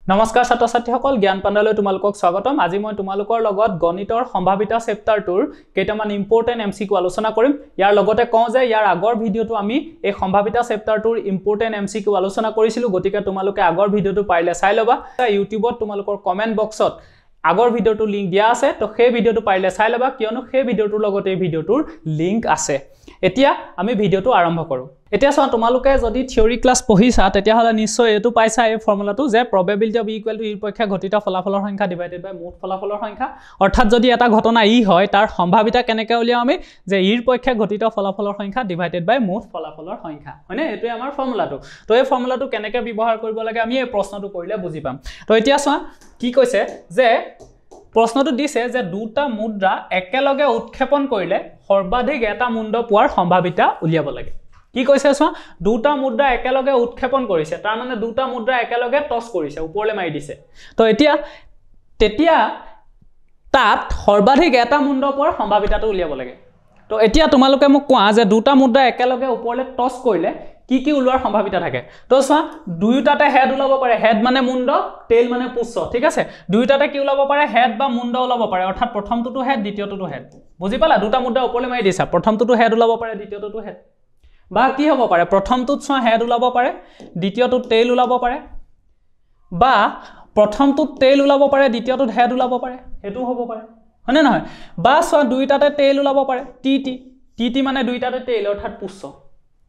নমস্কাৰ ছাত্ৰ ছাত্ৰীসকল জ্ঞান পাণ্ডালৈ তোমালোকক স্বাগতম আজি মই তোমালোকৰ লগত গণিতৰ সম্ভাৱিতা চেপ্টাৰটোৰ কেইটামান ইম্পৰ্টেন্ট এমসিকিউ আলোচনা কৰিম ইয়াৰ লগতে কওঁ যে ইয়াৰ আগৰ ভিডিওটো আমি এই সম্ভাৱিতা চেপ্টাৰটোৰ ইম্পৰ্টেন্ট এমসিকিউ আলোচনা কৰিছিলো গতিকে তোমালোকে আগৰ ভিডিওটো পাৰিলে চাই লবা ইউটিউবত তোমালোকৰ কমেন্ট বক্সত আগৰ ভিডিওটো লিংক দিয়া আছে তো সেই ভিডিওটো পাৰিলে চাই লবা কিয়নো সেই ভিডিওটোৰ লগতে এই ভিডিওটোৰ লিংক আছে এতিয়া আমি ভিডিওটো আৰম্ভ কৰো এতিয়া চোৱা তোমালোকে যদি থিওৰি ক্লাস পঢ়িছা তেতিয়া হলে নিশ্চয় এটো পাইছা এই ফৰ্মুলাটো যে probability of equal to ই পৰীক্ষা ঘটিত ফলাফলৰ সংখ্যা ডিভাইডেড বাই মুঠ ফলাফলৰ সংখ্যা অৰ্থাৎ যদি এটা ঘটনা ই হয় তাৰ সম্ভাৱিতা কেনেকৈ উলিয়াও আমি যে ইৰ পৰীক্ষা ঘটিত ফলাফলৰ সংখ্যা ডিভাইডেড বাই মুঠ ফলাফলৰ সংখ্যা হয়নে এটোই আমাৰ ফৰ্মুলাটো তো এই ফৰ্মুলাটো কেনেকৈ ব্যৱহাৰ কৰিব লাগে আমি এই প্ৰশ্নটো কৰিলে বুজি পাম তো এতিয়া চোৱা কি কৈছে যে প্ৰশ্নটো দিছে যে দুটা মুদ্ৰা একেলগে উৎক্ষেপণ কৰিলে সৰ্বাধিক এটা মুণ্ড পোৱাৰ সম্ভাৱিতা উলিয়াব লাগে কি কৈছে চোৱা দুটা মুদ্ৰা একেলগে উৎক্ষেপণ কৰিছে তাৰ মানে দুটা মুদ্ৰা একেলগে টছ কৰিছে ওপৰলে মাৰি দিছে তো তেতিয়া তাত সৰ্বাধিক এটা মুণ্ড পোৱাৰ সম্ভাৱিতাটো উলিয়াব লাগে তো এতিয়া তোমালোকে মোক কোৱা যে দুটা মুদ্ৰা একেলগে ওপৰলে টছ কৰিলে কি উলোৱাৰ সম্ভাৱিতা থাকে তো চোৱা দুইটাতে হেড ওলাব পাৰে হেড মানে মুণ্ড টেইল মানে পুচ্ছ ঠিক আছে দুইটাতে কি ওলাব পাৰে হেড বা মুণ্ড ওলাব পাৰে অৰ্থাৎ প্ৰথমটোটো হেড দ্বিতীয়টোটো হেড বুজি পালা দুটা মুদ্ৰা ওপৰলে মাৰি দিছা প্ৰথমটোটো হেড ওলাব পাৰে দ্বিতীয়টোটো হেড বা কি হ'ব পাৰে প্ৰথমটোত চোৱা হেড ওলাব পাৰে দ্বিতীয়টোত টেইল ওলাব পাৰে বা প্ৰথমটোত টেইল ওলাব পাৰে দ্বিতীয়টোত হেড ওলাব পাৰে হেতু হ'ব পাৰে হয়নে নহয় বা চোৱা দুইটাতে টেইল ওলাব পাৰে টি মানে দুইটাতে টেইল অৰ্থাৎ পুচ্ছ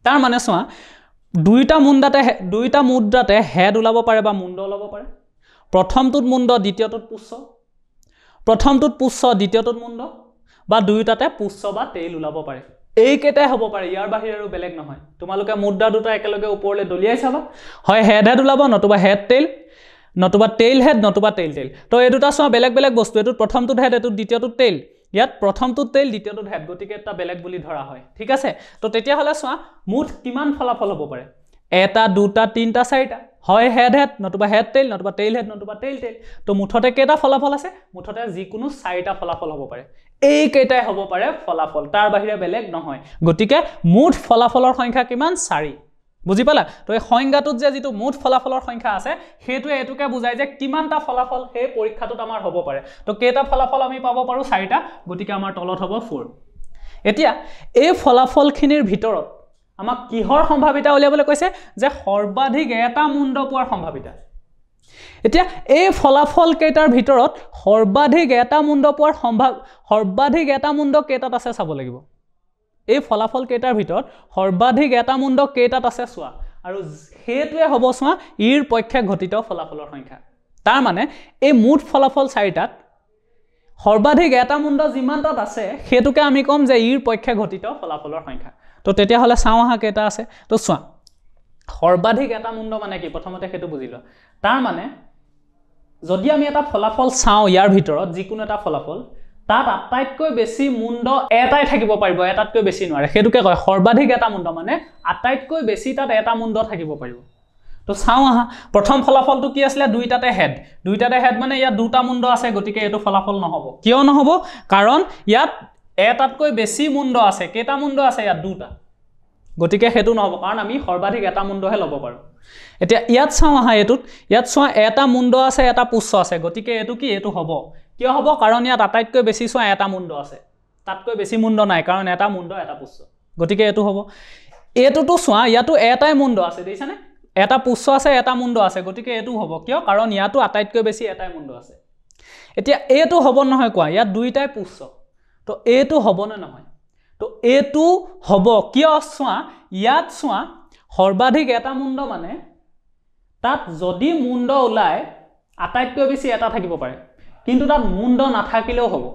তাৰ মানে চোৱা দুইটা মুদ্ৰাতে হেড ওলাব পাৰে বা মুণ্ড ওলাব পাৰে প্ৰথমটোত মুণ্ড দ্বিতীয়টোত পুচ্ছ প্ৰথমটোত পুচ্ছ দ্বিতীয়টোত মুণ্ড বা দুইটাতে পুচ্ছ বা টেইল ওলাব পাৰে এই কেটাই হ'ব পাৰে ইয়াৰ বাহিৰে আৰু বেলেগ নহয় তোমালোকে মুদ্ৰা দুটা একেলগে ওপৰলে দলিয়াই চাবা হয় হেড ওলাব নতুবা হেড টেইল নতুবা টেইল হেড নতুবা টেইল তো এই দুটা চোৱা বেলেগ বস্তু এটো প্ৰথমটোত হেড এটো দ্বিতীয়টোত টেইল ইয়াত প্ৰথমটোত টেইল দ্বিতীয়টোত হেড গতিকে এটা বেলেগ বুলি ধৰা হয় ঠিক আছে তো তেতিয়া হলে চোৱা মুঠ কিমান ফলাফল হ'ব পাৰে এটা দুটা তিনটা চাৰিটা হয় হেড নতুবা হেড টেইল নতুবা টেইল হেড নতুবা টেইল তো মুঠতে কেইটা ফলাফল আছে মুঠতে যিকোনো চাৰিটা ফলাফল হ'ব পাৰে এই কেইটাই হ'ব পাৰে ফলাফল তাৰ বাহিৰে বেলেগ নহয় গতিকে মুঠ ফলাফলৰ সংখ্যা কিমান 4 বুজি পালা তো এই সংজ্ঞাটোত যে যেটো মুঠ ফলাফলৰ সংখ্যা আছে হেতু এটুকে বুজাই যে কিমানটা ফলাফল হে পৰীক্ষাটোত আমাৰ হ'ব পাৰে তো কেইটা ফলাফল আমি পাব পাৰো 4টা গতিকে আমাৰ তলত হ'ব 4 এতিয়া এই ফলাফলখিনিৰ ভিতৰত আমাক কিহৰ সম্ভাৱিতা উলিয়াবলৈ কৈছে যে সৰ্বাধিক এটা মুণ্ড পোৱাৰ সম্ভাৱিতা এতিয়া এই ফলাফল কেইটাৰ ভিতৰত সৰ্বাধিক এটা মুণ্ড পোৱাৰ সৰ্বাধিক এটা মুণ্ড কেইটাত আছে চাব লাগিব এই ফলাফল কেইটাৰ ভিতৰত সৰ্বাধিক এটা মুণ্ড কেইটাত আছে চোৱা আৰু হেতুৱে হ'ব চোৱা ইৰ পক্ষে ঘটিত ফলাফলৰ সংখ্যা তাৰ মানে এই মুঠ ফলাফল 4টাত সৰ্বাধিক এটা মুণ্ড যিমানটাত আছে হেতুকে আমি কম যে ইৰ পক্ষে ঘটিত ফলাফলৰ সংখ্যা তো তেতিয়া হলে চাও আহা কেইটা আছে তো চোৱা সৰ্বাধিক এটা মুণ্ড মানে কি প্ৰথমতে হেতু বুজিলো তাৰ মানে যদি আমি এটা ফলাফল চাও ইয়াৰ ভিতৰত যিকোনো এটা ফলাফল তাত আটাইতকৈ বেছি মুণ্ড এটাই থাকিব পাৰিব এটাতকৈ বেছি নোৱাৰে হেতুকে কয় সৰ্বাধিক এটা মুণ্ড মানে আটাইতকৈ বেছি তাত এটা মুণ্ড থাকিব পাৰিব তো চাও আহা প্ৰথম ফলাফলটো কি আছিল দুইটাতে হেড মানে ইয়াত দুটা মুণ্ড আছে গতিকে এটো ফলাফল নহব কিয় নহব কাৰণ ইয়াত এটাতকৈ বেছি মুণ্ড আছে কেটা মুণ্ড আছে ইয়াত দুটা গতিকে হেতু নহব কাৰণ আমি সৰ্বাধিক এটা মুণ্ডহে লব পাৰো এতিয়া ইয়াত চাও আহা ইয়াত চোৱা এটা মুণ্ড আছে এটা পুচ্ছ আছে গতিকে এটো কি এটো হ'ব কিয় হ'ব কাৰণ ইয়াত আটাইতকৈ বেছি চোৱা এটা মুণ্ড আছে তাতকৈ বেছি মুণ্ড নাই কাৰণ এটা মুণ্ড এটা পুচ্ছ গতিকে এটো হ'ব এটোটো চোৱা ইয়াতো এটাই মুণ্ড আছে দেখিছানে এটা পুচ্ছ আছে এটা মুণ্ড আছে গতিকে এটো হ'ব কিয় কাৰণ ইয়াতো আটাইতকৈ বেছি এটাই মুণ্ড আছে এতিয়া এটো হ'ব নহয় কোৱা ইয়াত দুইটাই পুচ্ছ তো এটো হ'ব না নহয় তো এটো হ'ব কিয় চোৱা ইয়াত চোৱা সৰ্বাধিক এটা মুণ্ড মানে তাত যদি মুণ্ড ওলাই আটাইতকৈ বেছি এটা থাকিব পাৰে কিন্তু তাত মুণ্ড নাথাকিলেও হ'ব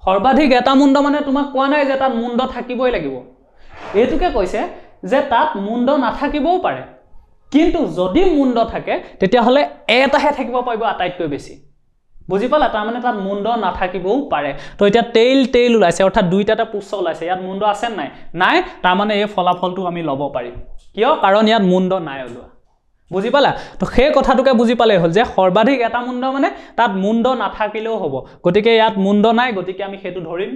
সৰ্বাধিক এটা মুণ্ড মানে তোমাক কোৱা নাই যে তাত মুণ্ড থাকিবই লাগিব এটোকে কৈছে যে তাত মুণ্ড নাথাকিবও পাৰে কিন্তু যদি মুণ্ড থাকে তেতিয়া হলে এটাহে থাকিব পাৰিব আটাইতকৈ বেছি বুজি পালা তাৰ মানে তাত মুণ্ড নাথাকিবও পাৰে তো এতিয়া টেইল ওলাইছে অৰ্থাৎ দুইটাতে পুচ্ছ ওলাইছে ইয়াত মুণ্ড আছে নাই তাৰ মানে এই ফলাফলটো আমি লব পাৰিম কিয় কাৰণ ইয়াত মুণ্ড নাই ওলোৱা বুজি পালা তো সেই কথাটোকে বুজি পালে হল যে সৰ্বাধিক এটা মুণ্ড মানে তাত মুণ্ড নাথাকিলেও হ'ব গতিকে ইয়াত মুণ্ড নাই গতিকে আমি হেতু ধৰিম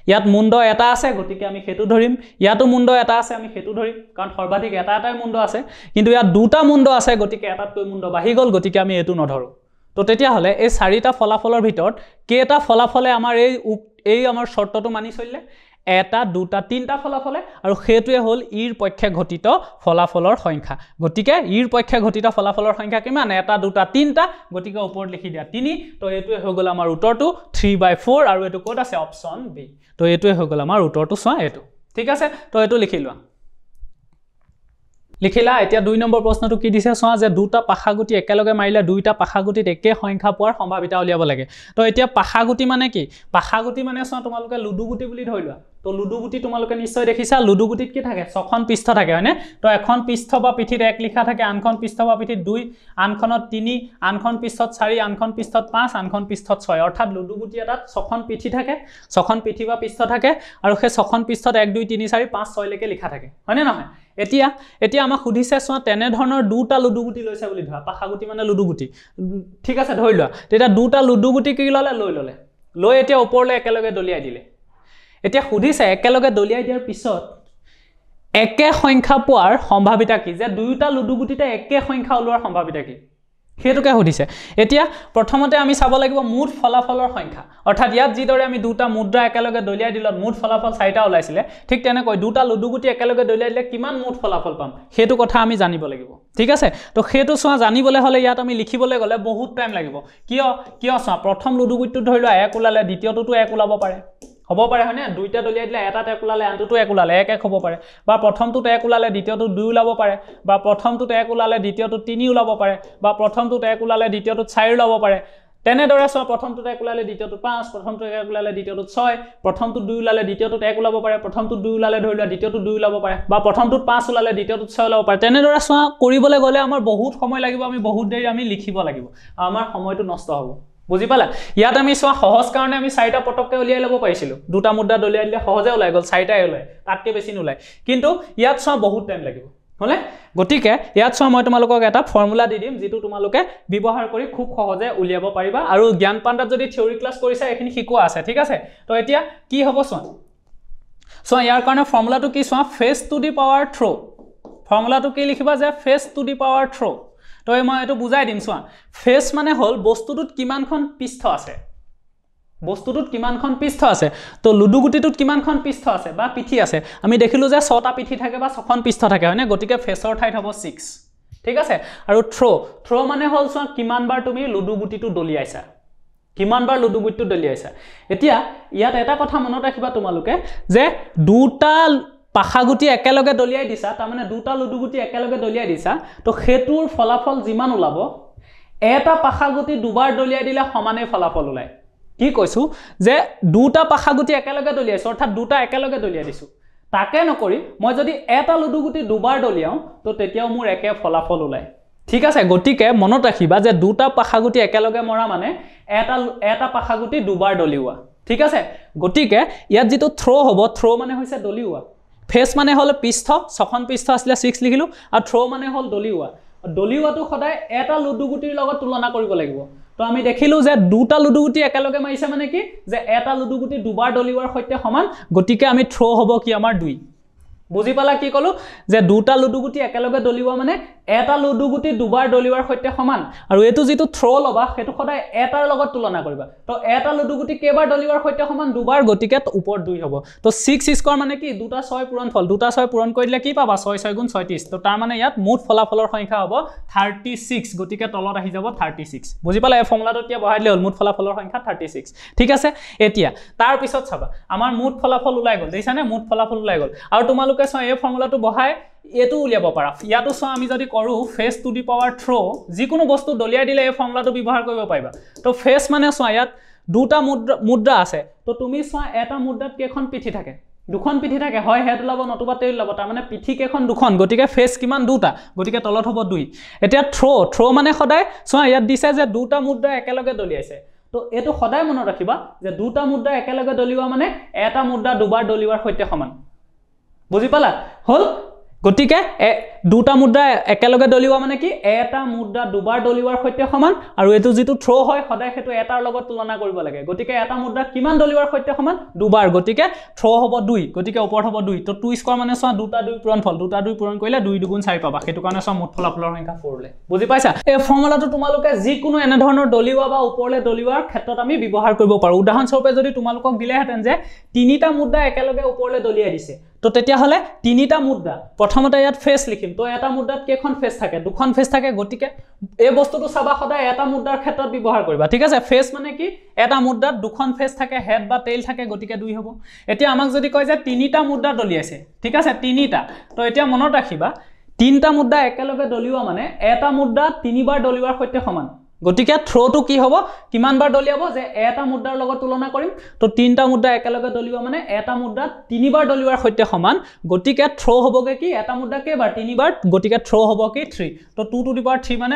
ইয়াত মুণ্ড এটা আছে গতিকে আমি হেতু ধৰিম ইয়াতো মুণ্ড এটা আছে আমি হেতু ধৰিম কাৰণ সৰ্বাধিক এটা এটাই মুণ্ড আছে কিন্তু ইয়াত দুটা মুণ্ড আছে গতিকে এটাতকৈ মুণ্ড বাঢ়ি গল গতিকে আমি এটো নধৰো তো তেতিয়া হলে এই চাৰিটা ফলাফলৰ ভিতৰত কেটা ফলাফলে আমাৰ এই আমাৰ শৰ্তটো মানি চলিলে এটা দুটা তিনটা ফলাফলে আৰু হেতুৱে হল ইৰ পক্ষে ঘটিত ফলাফলৰ সংখ্যা গতিকে ইৰ পক্ষে ঘটিত ফলাফলৰ সংখ্যা কিমান এটা দুটা তিনটা গতিকে ওপৰত লিখি দিয়া 3 তো এটোৱে হৈ গল আমাৰ উত্তৰটো 3/4 আৰু এটো কোড আছে অপচন বি তো এটোৱে হৈ গল আমাৰ উত্তৰটো চোৱা এটো ঠিক আছে তো এটো লিখি লোৱা লিখিলা এতিয়া 2 নম্বৰ প্ৰশ্নটো কি দিছে চোৱা যে দুটা পাখাগুটি একেলগে মাৰিলে দুইটা পাখাগুটিত একে সংখ্যা পোৱাৰ সম্ভাৱিতা উলিয়াব লাগে তো এতিয়া পাখাগুটি মানে কি পাখাগুটি মানে চোৱা তোমালোকে লুডু গুটি বুলি ধৰি লোৱা তো লুডু গুটি তোমালোকে নিশ্চয় দেখিছা লুডু গুটিত কি থাকে ছখন পৃষ্ঠ থাকে হয়নে তো এখন পৃষ্ঠ বা পিঠিত 1 লিখা থাকে আনখন পৃষ্ঠ বা পিঠিত 2 আনখনত 3 আনখন পৃষ্ঠত 4 আনখন পৃষ্ঠত 5 আনখন পৃষ্ঠত 6 অৰ্থাৎ লুডু গুটি এটাত ছখন পিঠি থাকে ছখন পিঠি বা পৃষ্ঠ থাকে আৰু সেই ছখন পৃষ্ঠত 1 2 3 4 5 6 লৈকে লিখা থাকে হয়নে নহয় এতিয়া আমাক সুধিছে চোৱা তেনে ধৰণৰ দুটা লুডু গুটি লৈছে বুলি ধৰা পাখাগুটি মানে লুডু গুটি ঠিক আছে ধৰি লোৱা তেতিয়া দুটা লুডু গুটি কি ললে লৈ এতিয়া ওপৰলৈ একেলগে দলিয়াই দিলে এতিয়া সুধিছে একেলগে দলিয়াই দিয়াৰ পিছত একে সংখ্যা পোৱাৰ সম্ভাৱিতা কি যে দুইটা লুডু গুটিতে একে সংখ্যা ওলোৱাৰ সম্ভাৱিতা কি হেতুকে সুধিছে এতিয়া প্ৰথমতে আমি চাব লাগিব মুঠ ফলাফলৰ সংখ্যা অৰ্থাৎ ইয়াত যিদৰে আমি দুটা মুদ্ৰা একেলগে দলিয়াই দিলত মুঠ ফলাফল 4টা ওলাইছিলে ঠিক তেনেকৈ দুটা লুডু গুটি একেলগে দলিয়াই দিলে কিমান মুঠ ফলাফল পাম হেতু কথা আমি জানিব লাগিব ঠিক আছে তো হেতু চোৱা জানিবলৈ হলে ইয়াত আমি লিখিবলৈ গলে বহুত টাইম লাগিব কিয় চোৱা প্ৰথম লুডু গুটিটো ধৰি লোৱা 1 ওলালে দ্বিতীয়টোতো 1 ওলাব পাৰে হ'ব পাৰে হয়নে দুইটা দলিয়াই দিলে এটাত 1 ওলালে আনটোতো 1 ওলালে 1 হ'ব পাৰে বা প্ৰথমটোত 1 ওলালে দ্বিতীয়টোত 2 ওলাব পাৰে বা প্ৰথমটোত 1 ওলালে দ্বিতীয়টোত 3 ওলাব পাৰে বা প্ৰথমটোত 1 ওলালে দ্বিতীয়টোত 4 ওলাব পাৰে তেনেদৰে চোৱা প্ৰথমটোত 1 ওলালে দ্বিতীয়টোত 5 প্ৰথমটোত 1 ওলালে দ্বিতীয়টোত 6 প্ৰথমটোত 2 ওলালে দ্বিতীয়টোত 1 ওলাব পাৰে প্ৰথমটোত 2 ওলালে ধৰি লোৱা দ্বিতীয়টোত 2 ওলাব পাৰে বা প্ৰথমটোত 5 ওলালে দ্বিতীয়টোত 6 ওলাব পাৰে তেনেদৰে চোৱা কৰিবলৈ গলে আমাৰ বহুত সময় লাগিব আমি বহুত দেৰি আমি লিখিব লাগিব আমাৰ সময়টো নষ্ট হ'ব বুজি পালা ইয়াত আমি চোৱা সহজ কাৰণে আমি 4টা পটককে উলিয়াই লব পাৰিছিলো দুটা মুদ্ৰা দলিয়াই দিলে সহজে ওলাই গল 4টাই ওলাই তাতকে বেছি নোলাই কিন্তু ইয়াত চোৱা বহুত টাইম লাগিব হলে গতিকে ইয়াত চোৱা মই তোমালোকক এটা ফৰ্মুলা দি দিম যেটো তোমালোকে ব্যৱহাৰ কৰি খুব সহজে উলিয়াব পাৰিবা আৰু জ্ঞান পাণ্ডাত যদি থিওৰি ক্লাছ কৰিছা এখিনি শিকোৱা আছে ঠিক আছে তো এতিয়া কি হ'ব চোৱা ইয়াৰ কাৰণে ফৰ্মুলাটো কি চোৱা phase to the power three ফৰ্মুলাটো কি লিখিবা যে phase to the power three তো মই এটো বুজাই দিম চোৱা ফেজ মানে হল বস্তুটোত কিমানখন পৃষ্ঠ আছে তো লুডু গুটিটোত কিমানখন পৃষ্ঠ আছে বা পিঠি আছে আমি দেখিলো যে 6টা পিঠি থাকে বা 6খন পৃষ্ঠ থাকে হয়নে গতিকে ফেজৰ ঠাইত হ'ব 6 ঠিক আছে আৰু থ্ৰ মানে হল চোৱা কিমানবাৰ তুমি লুডু গুটিটো দলিয়াইছা এতিয়া ইয়াত এটা কথা মনত ৰাখিবা তোমালোকে যে দুটা পাখাগুটি একেলগে দলিয়াই দিছা তাৰ মানে দুটা লুডু গুটি একেলগে দলিয়াই দিছা তো হেতুৰ ফলাফল যিমান ওলাব এটা পাখাগুটি দুবাৰ দলিয়াই দিলে সমানে ফলাফল ওলায় কি কৈছো যে দুটা পাখাগুটি একেলগে দলিয়াইছো অৰ্থাৎ দুটা একেলগে দলিয়াই দিছো তাকে নকৰি মই যদি এটা লুডু গুটি দুবাৰ দলিয়াও তো তেতিয়াও মোৰ একে ফলাফল ওলায় ঠিক আছে গতিকে মনত ৰাখিবা যে দুটা পাখাগুটি একেলগে মৰা মানে এটা পাখাগুটি দুবাৰ দলিওৱা ঠিক আছে গতিকে ইয়াত যেটো থ্ৰ হ'ব থ্ৰ মানে হৈছে দলিওৱা ফেজ মানে হল পৃষ্ঠ ছখন পৃষ্ঠ আছিল 6 লিখিলো আৰু থ্ৰ মানে হল দলিওৱাটো সদায় এটা লুডু গুটিৰ লগত তুলনা কৰিব লাগিব তো আমি দেখিলো যে দুটা লুডু গুটি একেলগে মাৰিছে মানে কি যে এটা লুডু গুটি দুবাৰ দলিওৱাৰ সৈতে সমান গতিকে আমি থ্ৰ হ'ব কি আমাৰ 2 বুজি পালা কি কলো যে দুটা লুডু গুটি একেলগে দলিওৱা মানে এটা লুডু গুটি দুবাৰ দলিওৱাৰ সৈতে সমান আৰু এটো যেটো থ্ৰ লবা হেতু সদায় এটাৰ লগত তুলনা কৰিবা তো এটা লুডু গুটি কেবাৰ দলিওৱাৰ সৈতে সমান দুবাৰ গতিকে ওপৰ 2 হ'ব তো 6 স্কয়াৰ মানে কি দুটা 6 পূৰণ ফল দুটা 6 পূৰণ কৰিলে কি পাবা 6 6 গুণ 36 তো তাৰ মানে ইয়াত মুঠ ফলাফলৰ সংখ্যা হ'ব 36 গতিকে তলত আহি যাব 36 বুজি পালা এই ফৰ্মুলাটো এতিয়া বহাই দিলে হল মুঠ ফলাফলৰ সংখ্যা 36 ঠিক আছে এতিয়া তাৰ পিছত চাবা আমাৰ মুঠ ফলাফল ওলাই গল দেখানে মুঠ ফলাফল ওলাই গল আৰু তোমালোকে চোৱা এই ফৰ্মুলাটো বহাই এটো উলিয়াব পাৰা ইয়াতো চোৱা আমি যদি কৰো phase to the power three যিকোনো বস্তু দলিয়াই দিলে এই ফৰ্মুলাটো ব্যৱহাৰ কৰিব পাৰিবা তো ফেজ মানে চোৱা ইয়াত দুটা মুদ্ৰা আছে তো তুমি চোৱা এটা মুদ্ৰাত কেখন পিঠি থাকে দুখন পিঠি থাকে হয় হেড ওলাব নতুবা তেল ওলাব তাৰ মানে পিঠি কেখন দুখন গতিকে ফেজ কিমান দুটা গতিকে তলত হ'ব 2 এতিয়া থ্ৰ মানে সদায় চোৱা ইয়াত দিছে যে দুটা মুদ্ৰা একেলগে দলিয়াইছে তো এটো সদায় মনত ৰাখিবা যে দুটা মুদ্ৰা একেলগে দলিওৱা মানে এটা মুদ্ৰা দুবাৰ দলিওৱাৰ সৈতে সমান বুজি পালা হল গতিকে দুটা মুদ্ৰা একেলগে দলিওৱা মানে কি এটা মুদ্ৰা দুবাৰ দলিওৱাৰ সৈতে সমান আৰু এটো যেটো থ্ৰ হয় সদায় হেতু এটাৰ লগত তুলনা কৰিব লাগে গতিকে এটা মুদ্ৰা কিমান দলিওৱাৰ সৈতে সমান দুবাৰ গতিকে থ্ৰ হ'ব 2 গতিকে ওপৰত হ'ব 2 তো 2 স্কয়াৰ মানে সোৱা দুটা 2 পূৰণফল দুটা 2 পূৰণ কৰিলে 2 2 গুণ 4 পাবা হেতু কাৰণে সোৱা মুঠ ফলাফলৰ সংখ্যা 4 লে বুজি পাইছা এই ফৰ্মুলাটো তোমালোকে যি কোনো এনে ধৰণৰ দলিওৱা বা ওপৰলে দলিওৱাৰ ক্ষেত্ৰত আমি ব্যৱহাৰ কৰিব পাৰো উদাহৰণ স্বৰূপে যদি তোমালোকক দিলেহেতেন যে তিনিটা মুদ্ৰা একেলগে ওপৰলে দলিয়াই দিছে তো তেতিয়া হলে তিনিটা মুদ্ৰা প্ৰথমতে ইয়াত ফেস লিখিম তো এটা মুদ্ৰাত কেখন ফেস থাকে দুখন ফেস থাকে গতিকে এই বস্তুটো চাবা সদায় এটা মুদ্ৰাৰ ক্ষেত্ৰত ব্যৱহাৰ কৰিবা ঠিক আছে ফেস মানে কি এটা মুদ্ৰাত দুখন ফেস থাকে হেড বা টেইল থাকে গতিকে 2 হ'ব এতিয়া আমাক যদি কয় যে তিনিটা মুদ্ৰা দলিয়াইছে ঠিক আছে তিনিটা তো এতিয়া মনত ৰাখিবা তিনটা মুদ্ৰা একেলগে দলিওৱা মানে এটা মুদ্ৰা তিনিবাৰ দলিওৱাৰ সৈতে সমান গতিকে থ্ৰটো কি হ'ব কিমান বাৰ দলিয়াব যে এটা মুদ্ৰাৰ লগত তুলনা কৰিম তো তিনটা মুদ্ৰা একেলগে দলিওৱা মানে এটা মুদ্ৰা তিনিবাৰ দলিওৱাৰ সৈতে সমান গতিকে থ্ৰ হ'বগে কি এটা মুদ্ৰা কেইবাৰ তিনিবাৰ গতিকে থ্ৰ হ'ব কি 3 তো 2 টু দি পাৱাৰ 3 মানে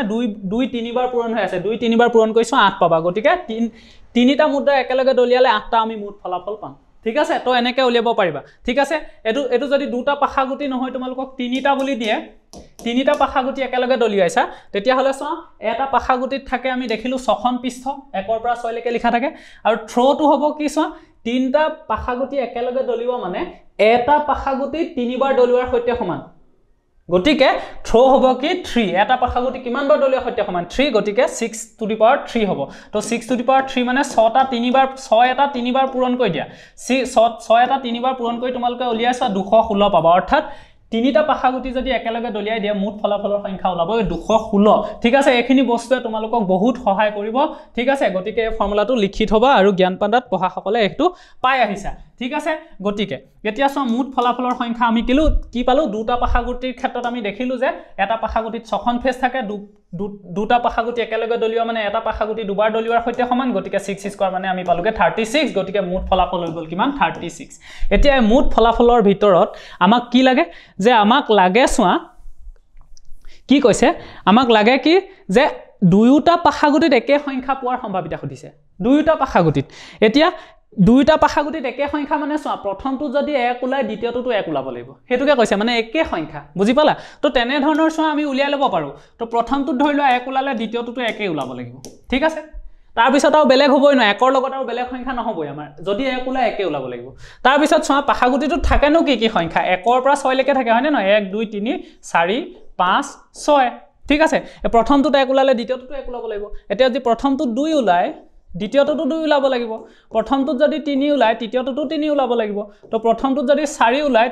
2 তিনিবাৰ পূৰণ হৈ আছে 2 তিনিবাৰ পূৰণ কৰিছো 8 পাবা গতিকে তিনিটা মুদ্ৰা একেলগে দলিয়ালে 8টা আমি মুঠ ফলাফল পাম ঠিক আছে তো এনেকে উলিয়াব পাৰিবা ঠিক আছে এটো যদি দুটা পাখাগুটি নহয় তোমালোকক তিনিটা বুলি দিয়ে তিনিটা পাখাগুটি একেলগে দলিয়াইছা তেতিয়া হলে সোৱা এটা পাখাগুটিত থাকে আমি দেখিলো 6খন পৃষ্ঠ 1 পৰা 6 লৈকে লিখা থাকে আৰু থ্ৰটো হ'ব কি সোৱা তিনটা পাখাগুটি একেলগে দলিওৱা মানে এটা পাখাগুটি তিনিবাৰ দলিওৱাৰ সৈতে সমান গতিকে থ্ৰ হ'ব কি 3 এটা পাখাগুটি কিমান বাৰ দলিওৱাৰ সৈতে সমান 3 গতিকে 6 টু দি পাৱাৰ 3 হ'ব তো 6 টু দি পাৱাৰ 3 মানে 6টা তিনিবাৰ 6 এটা তিনিবাৰ পূৰণ কৰি দিয়া 6 এটা তিনিবাৰ পূৰণ কৰি তোমালোকে উলিয়াইছা 216 পাবা অৰ্থাৎ তিনিটা পাখাগুটি যদি একেলগে দলিয়াই দিয়া মুঠ ফলাফলৰ সংখ্যা ওলাব 216 ঠিক আছে এখিনি বস্তুৱে তোমালোকক বহুত সহায় কৰিব ঠিক আছে গতিকে এই ফৰ্মুলাটো লিখি থবা আৰু জ্ঞান পাণ্ডাত পঢ়া সকলে একটু পাই আহিছা ঠিক আছে গতিকে এতিয়া সম মুঠ ফলাফলৰ সংখ্যা আমি কি পালো দুটা পাখাগুটিৰ ক্ষেত্ৰত আমি দেখিলো যে এটা পাখাগুটিত 6খন ফেস থাকে দুটা পাখাগুটি একেলগে দলিওৱা মানে এটা পাখাগুটি দুবাৰ দলিওৱাৰ সৈতে সমান গতিকে 6 স্কয়াৰ মানে আমি পালোগে 36 গতিকে মুঠ ফলাফল হৈ গল কিমান 36 এতিয়া মুঠ ফলাফলৰ ভিতৰত আমাক কি লাগে যে আমাক লাগে সোৱা কি কৈছে আমাক লাগে কি যে দুয়োটা পাখাগুটিত একে সংখ্যা পোৱাৰ সম্ভাৱিতা খুদিছে দুয়োটা পাখাগুটিত এতিয়া দুইটা পাখাগুটিত একে সংখ্যা মানে সোৱা প্ৰথমটো যদি 1 ওলাই দ্বিতীয়টো 1 ওলাব লাগিব হেতুকে কৈছে মানে একে সংখ্যা বুজি পালা তো তেনে ধৰণৰ সোৱা আমি উলিয়াই লব পাৰো তো প্ৰথমটো ধৰি লোৱা 1 ওলালে দ্বিতীয়টো 1 ওলাব লাগিব ঠিক আছে তাৰ পিছত আৰু বেলেগ হ'বই ন একৰ লগত আৰু বেলেগ সংখ্যা নহবই আমাৰ যদি 1 ওলাই 1 ওলাব লাগিব তাৰ পিছত সোৱা পাখাগুটিটো থাকে ন কি সংখ্যা 1 পৰা 6 লৈকে থাকে হয়নে ন 1 2 3 4 5 6 ঠিক আছে প্ৰথমটো 1 ওলালে দ্বিতীয়টো 1 ওলাব লাগিব এতিয়া যদি প্ৰথমটো 2 ওলাই দ্বিতীয়টো 2 ওলাব লাগিব প্ৰথমটো যদি 3 ওলাই তৃতীয়টো 3 ওলাব লাগিব তো প্ৰথমটো যদি 4 ওলাই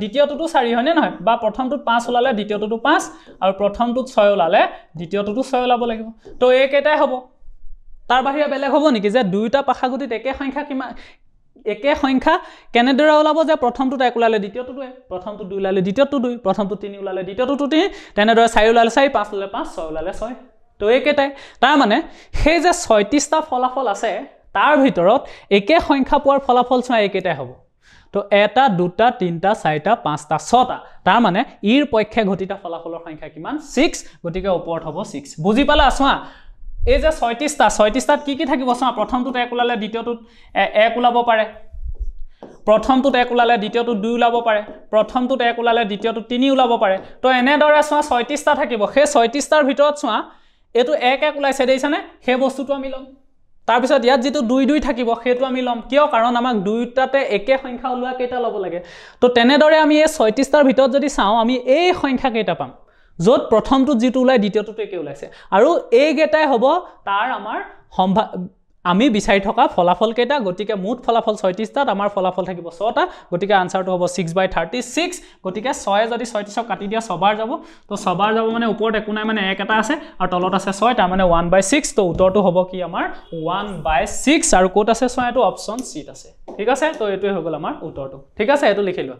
দ্বিতীয়টো 4 হয়নে নহয় বা প্ৰথমটো 5 ওলালে দ্বিতীয়টো 5 আৰু প্ৰথমটো 6 ওলালে দ্বিতীয়টো 6 ওলাব লাগিব তো এই কেইটাই হ'ব তাৰ বাহিৰে বেলেগ হ'ব নেকি যে দুইটা পাখাগুটিত একে সংখ্যা কিমান একে সংখ্যা কেনেদৰে ওলাব যে প্ৰথমটো 1 ওলালে দ্বিতীয়টো 2 প্ৰথমটো 2 ওলালে দ্বিতীয়টো 2 প্ৰথমটো 3 ওলালে দ্বিতীয়টো 3 তেনেদৰে 4 ওলালে 4 5 ওলালে 5 6 ওলালে 6 তো একেটাই তাৰ মানে সেই যে 36টা ফলাফল আছে তাৰ ভিতৰত একে সংখ্যা পোৱাৰ ফলাফল সোৱা একেটাই হ'ব তো এটা দুটা তিনটা চাৰিটা পাঁচটা ছটা তাৰ মানে ইৰ পক্ষে ঘটিতা ফলাফলৰ সংখ্যা কিমান 6 গতিকে ওপৰত হ'ব 6 বুজি পালা সোৱা এই যে 36টাত কি থাকিব সোৱা প্ৰথমটোত 1 ওলালে দ্বিতীয়টোত 1 ওলাব পাৰে প্ৰথমটোত 1 ওলালে দ্বিতীয়টোত 2 ওলাব পাৰে প্ৰথমটোত 1 ওলালে দ্বিতীয়টোত 3 ওলাব পাৰে তো এনেদৰে সোৱা 36টা থাকিব সেই 36টাৰ ভিতৰত সোৱা এটো 1 ওলাইছে দেইছানে সেই বস্তুটো আমি লম তাৰ পিছত ইয়াত যেটো 2 থাকিব হেতু আমি লম কিয় কাৰণ আমাক দুইটাতে একে সংখ্যা ওলোৱা কেইটা লব লাগে তো তেনেদৰে আমি এই 36টাৰ ভিতৰত যদি চাও আমি এই সংখ্যা কেইটা পাম যত প্ৰথমটো যেটো ওলাই দ্বিতীয়টো একে ওলাইছে আৰু এই গেটাই হ'ব তাৰ আমাৰ আমি বিচাৰি থকা ফলাফল কেইটা গতিকে মুঠ ফলাফল 36টাত আমাৰ ফলাফল থাকিব 6টা গতিকে আনসাৰটো হ'ব 6/36 গতিকে 6 যদি 36ক কাটি দিয়া 6 বাৰ যাব তো 6 বাৰ যাব মানে ওপৰত একো নাই মানে 1 এটা আছে আৰু তলত আছে 6 তাৰ মানে 1/6 তো উত্তৰটো হ'ব কি আমাৰ 1/6 আৰু কোট আছে 6 এটো অপচন সি আছে ঠিক আছে তো এটোই হৈ গল আমাৰ উত্তৰটো ঠিক আছে এটো লিখিলো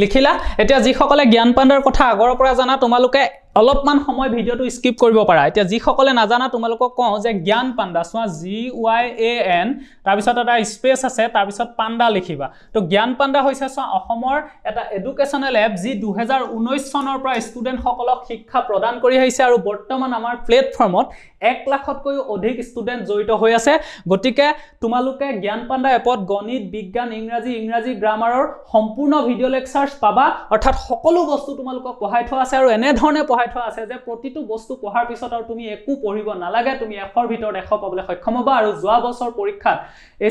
লিখিলা এতিয়া যি সকলে জ্ঞান পাণ্ডাৰ কথা আগৰ পৰা জানা তোমালোকে অলপমান সময় ভিডিওটো স্কিপ কৰিব পাৰা এতিয়া যিসকলে নাজানা তোমালোকক কওঁ যে জ্ঞান পাণ্ডা চোৱা GYAN তাৰপিছত এটা স্পেচ আছে তাৰপিছত পাণ্ডা লিখিবা তো জ্ঞান পাণ্ডা হৈছে চোৱা অসমৰ এটা এডুকেশ্যনেল এপ যি 2019 চনৰ পৰা ষ্টুডেন্ট সকলক শিক্ষা প্ৰদান কৰি আহিছে আৰু বৰ্তমান আমাৰ প্লেটফৰ্মত 1 লাখতকৈ অধিক ষ্টুডেন্ট জড়িত হৈ আছে গতিকে তোমালোকে জ্ঞান পাণ্ডা এপত গণিত বিজ্ঞান ইংৰাজী গ্ৰামাৰৰ সম্পূৰ্ণ ভিডিও লেকচাৰ্ছ পাবা অৰ্থাৎ সকলো বস্তু তোমালোকক পঢ়াই থোৱা আছে আৰু এনে ধৰণে পঢ়াই থোৱা আছে যে প্ৰতিটো বস্তু পঢ়াৰ পিছত আৰু তুমি একো পঢ়িব নালাগে তুমি 100ৰ ভিতৰত 100 পাবলৈ সক্ষম হ'বা আৰু যোৱা বছৰ পৰীক্ষাত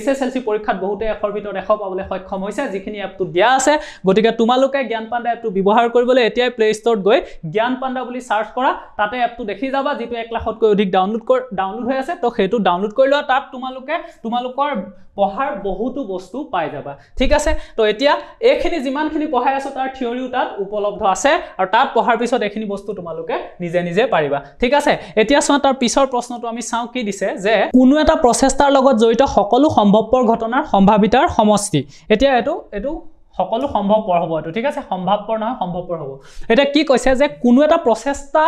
SSLC পৰীক্ষাত বহুতে 100ৰ ভিতৰত 100 পাবলৈ সক্ষম হৈছে যিখিনি এপটো দিয়া আছে গতিকে তোমালোকে জ্ঞান পাণ্ডা এপটো ব্যৱহাৰ কৰিবলৈ এতিয়াই প্লে ষ্টৰত গৈ জ্ঞান পাণ্ডা বুলি সাৰ্চ কৰা তাতে এপটো দেখি যাবা যেটো 1 লাখতকৈ অধিক ডাউনলোড হৈ আছে তো সেইটো ডাউনলোড কৰি লোৱা তাত তোমালোকৰ পঢ়াৰ বহুতো বস্তু পাই যাবা ঠিক আছে তো এতিয়া এইখিনি যিমানখিনি পঢ়াই আছো তাৰ থিওৰিও তাত উপলব্ধ আছে আৰু তাত পঢ়াৰ পিছত এইখিনি বস্তু তোমালোকে নিজে পাৰিবা ঠিক আছে এতিয়া চোৱা তাৰ পিছৰ প্ৰশ্নটো আমি চাও কি দিছে যে কোনো এটা প্ৰচেষ্টাৰ লগত জড়িত সকলো সম্ভৱপৰ ঘটনাৰ সম্ভাৱিতাৰ সমষ্টি এতিয়া এটো সকলো সম্ভৱপৰ হ'ব এটো ঠিক আছে সম্ভাৱপৰ নহয় সম্ভৱপৰ হ'ব এটা কি কৈছে যে কোনো এটা প্ৰচেষ্টা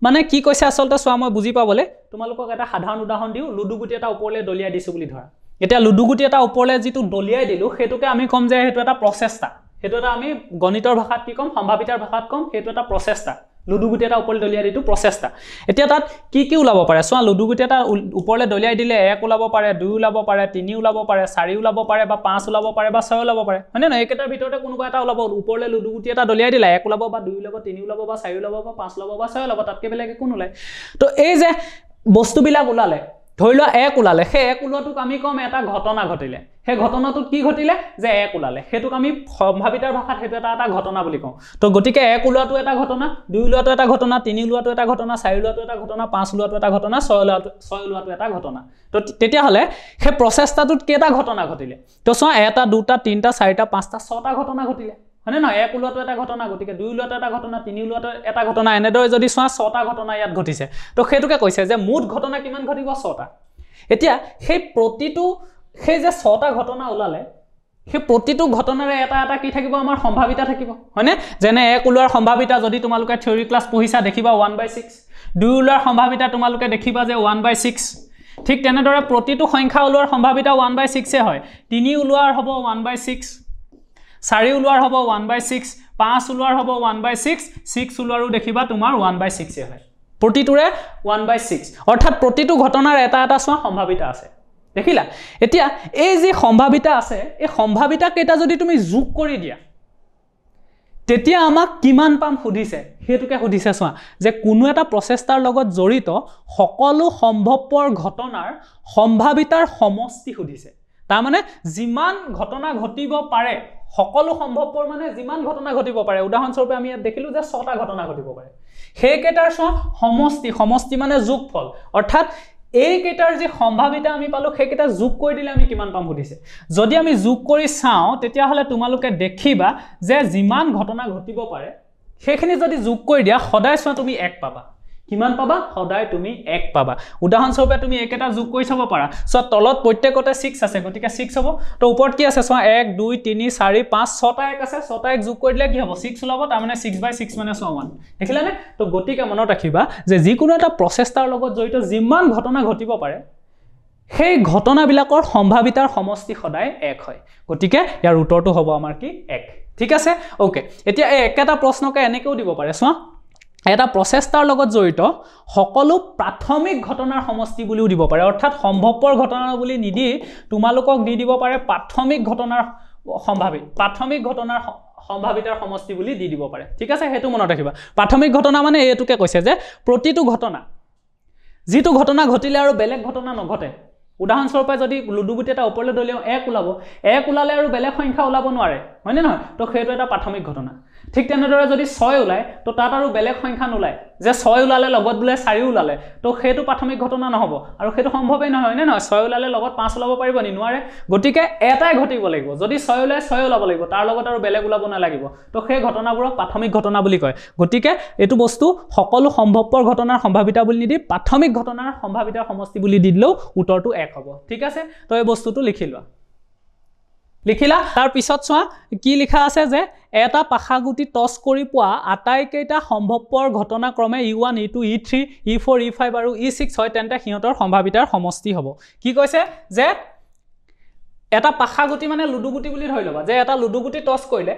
মানে কি কৈছে আসলতে চোৱা মই বুজি পাবলে তোমালোকক এটা সাধাৰণ উদাহৰণ দিও লুডু গুটি এটা ওপৰলে দলিয়াই দিছো বুলি ধৰা এতিয়া লুডু গুটি এটা ওপৰলে যেটো দলিয়াই দিলো হেতুকে আমি কম যে হেতু এটা প্ৰচেষ্টা হেতু এটা আমি গণিতৰ ভাষাত কি কম সম্ভাৱিতাৰ ভাষাত কম হেতু এটা প্ৰচেষ্টা লুডু গুটি এটা ওপৰলে দলিয়াই দিটো প্ৰচেষ্টা এতিয়া তাত কি ওলাব পাৰে চোৱা লুডু গুটি এটা ওপৰলে দলিয়াই দিলে 1 ওলাব পাৰে 2 ওলাব পাৰে 3 ওলাব পাৰে 4 ওলাব পাৰে বা 5 ওলাব পাৰে বা 6 ওলাব পাৰে হয়নে নহয় একেটাৰ ভিতৰতে কোনোবা এটা ওলাব ওপৰলে লুডু গুটি এটা দলিয়াই দিলে 1 ওলাব বা 2 ওলাব 3 ওলাব বা 4 ওলাব বা 5 ওলাব বা 6 ওলাব তাতকে বেলেগ একো নোলায় তো এই যে বস্তুবিলাক ওলালে ধৰি লোৱা 1 ওলালে সেই 1 ওলোৱাটোক আমি কম এটা ঘটনা ঘটিলে সেই ঘটনাটোত কি ঘটিলে যে 1 ওলালে হেতুক আমি সম্ভাৱিতাৰ ভাষাত হেতু এটা ঘটনা বুলি কওঁ তো গতিকে 1 ওলোৱাটো এটা ঘটনা 2 ওলোৱাটো এটা ঘটনা 3 ওলোৱাটো এটা ঘটনা 4 ওলোৱাটো এটা ঘটনা 5 ওলোৱাটো এটা ঘটনা 6 ওলোৱাটো এটা ঘটনা তো তেতিয়া হলে সেই প্ৰচেষ্টাটোত কেটা ঘটনা ঘটিলে তো চোৱা 1 2 3 4 5 6টা ঘটনা ঘটিলে হয়নে নহয় 1 ওলোৱাটো এটা ঘটনা গতিকে 2 ওলোৱাটো এটা ঘটনা 3 ওলোৱাটো এটা ঘটনা এনেদৰে যদি চোৱা 6টা ঘটনা ইয়াত ঘটিছে তো হেতুকে কৈছে যে মুঠ ঘটনা কিমান ঘটিব 6টা এতিয়া সেই প্ৰতিটো সেই যে 6টা ঘটনা ওলালে সেই প্ৰতিটো ঘটনাৰে এটা কি থাকিব আমাৰ সম্ভাৱিতা থাকিব হয়নে যেনে 1 ওলোৱাৰ সম্ভাৱিতা যদি তোমালোকে থিওৰি ক্লাছ পঢ়িছা দেখিবা 1/6 2 ওলোৱাৰ সম্ভাৱিতা তোমালোকে দেখিবা যে 1/6 ঠিক তেনেদৰে প্ৰতিটো সংখ্যা ওলোৱাৰ সম্ভাৱিতা 1/6 এ হয় 3 ওলোৱাৰ হ'ব 1/6 4 ওলোৱাৰ হ'ব 1/6 5 ওলোৱাৰ হ'ব 1/6 6 ওলোৱাৰো দেখিবা তোমাৰ 1/6 এ হয় প্ৰতিটোৰে 1/6 অৰ্থাৎ প্ৰতিটো ঘটনাৰ এটা চোৱা সম্ভাৱিতা আছে দেখিলা এতিয়া এই যে সম্ভাৱিতা আছে এই সম্ভাৱিতা কেটা যদি তুমি যোগ কৰি দিয়া তেতিয়া আমাক কিমান পাম সুধিছে হেতুকে সুধিছে চোৱা যে কোনো এটা প্ৰচেষ্টাৰ লগত জড়িত সকলো সম্ভৱপৰ ঘটনাৰ সম্ভাৱিতাৰ সমষ্টি সুধিছে তাৰ মানে যিমান ঘটনা ঘটিব পাৰে সকলো সম্ভৱপৰ মানে যিমান ঘটনা ঘটিব পাৰে উদাহৰণস্বৰূপে আমি ইয়াত দেখিলো যে 6টা ঘটনা ঘটিব পাৰে সেই কেটাৰ চোৱা সমষ্টি মানে যোগফল অৰ্থাৎ এই কেটাৰ যে সম্ভাৱিতা আমি পালো সেই কেটা যোগ কৰি দিলে আমি কিমান পাম সুধিছে যদি আমি যোগ কৰি চাও তেতিয়া হলে তোমালোকে দেখিবা যে যিমান ঘটনা ঘটিব পাৰে সেইখিনি যদি যোগ কৰি দিয়া সদায় চোৱা তুমি 1 পাবা কিমান পাবা সদায় তুমি 1 পাবা উদাহৰণস্বৰূপে তুমি একেটা যোগ কৰি চাব পাৰা সো তলত প্ৰত্যেকতে 6 আছে গতিকে 6 হ'ব তো ওপৰত কি আছে চোৱা 1 2 3 4 5 6টা 1 আছে 6টা 1 যোগ কৰি দিলে কি হ'ব 6 ওলাব তাৰ মানে 6/6 মানে 1 দেখিলানে তো গতিকে মনত ৰাখিবা যে যিকোনো এটা প্ৰচেষ্টাৰ লগত জড়িত যিমান ঘটনা ঘটিব পাৰে সেই ঘটনাবিলাকৰ সম্ভাৱিতাৰ সমষ্টি সদায় 1 হয় গতিকে ইয়াৰ উত্তৰটো হ'ব আমাৰ কি 1 ঠিক আছে ওকে এতিয়া এই একেটা প্ৰশ্নকে এনেকেও দিব পাৰে চোৱা এটা প্ৰচেষ্টাৰ লগত জড়িত সকলো প্ৰাথমিক ঘটনাৰ সমষ্টি বুলিও দিব পাৰে অৰ্থাৎ সম্ভৱপৰ ঘটনা বুলি নিদি তোমালোকক দি দিব পাৰে প্ৰাথমিক ঘটনাৰ সম্ভাৱিতাৰ সমষ্টি বুলি দি দিব পাৰে ঠিক আছে হেতু মনত ৰাখিবা প্ৰাথমিক ঘটনা মানে এতুকে কৈছে যে প্ৰতিটো ঘটনা যেটো ঘটনা ঘটিলে আৰু বেলেগ ঘটনা নঘটে উদাহৰণস্বৰূপে যদি লুডু গুটি এটা ওপৰলে দলিয়াও 1 ওলাব 1 ওলালে আৰু বেলেগ সংখ্যা ওলাব নোৱাৰে হয়নে নহয় তো হেতু এটা প্ৰাথমিক ঘটনা ঠিক তেনেদৰে যদি 6 ওলায় তো তাত আৰু বেলেগ সংখ্যা নোলায় যে 6 ওলালে লগত বোলে 4 ওলালে তো হেতু প্ৰাথমিক ঘটনা নহব আৰু হেতু সম্ভৱই নহয় নে নহয় 6 ওলালে লগত 5 ওলাব পাৰিব নি নোৱাৰে গতিকে এটাই ঘটিব লাগিব যদি 6 ওলায় 6 ওলাব লাগিব তাৰ লগত আৰু বেলেগ ওলাব নালাগিব তো সেই ঘটনাবোৰক প্ৰাথমিক ঘটনা বুলি কয় গতিকে এটো বস্তু সকলো সম্ভৱপৰ ঘটনাৰ সম্ভাৱিতা বুলি নিদি প্ৰাথমিক ঘটনাৰ সম্ভাৱিতাৰ সমষ্টি বুলি দিলেও উত্তৰটো 1 হ'ব ঠিক আছে তো এই বস্তুটো লিখি লোৱা লিখিলা তাৰ পিছত চোৱা কি লিখা আছে যে এটা পাশাগুটি টছ কৰি পোৱা আটাইকেইটা সম্ভৱপৰ ঘটনাক্ৰমে E1 E2 E3 E4 E5 আৰু E6 হয় তেন্তে সিহঁতৰ সম্ভাৱিতাৰ সমষ্টি হ'ব কি কৈছে যে এটা পাশাগুটি মানে লুডুগুটি বুলি ধৰি লবা যে এটা লুডুগুটি টছ কৰিলে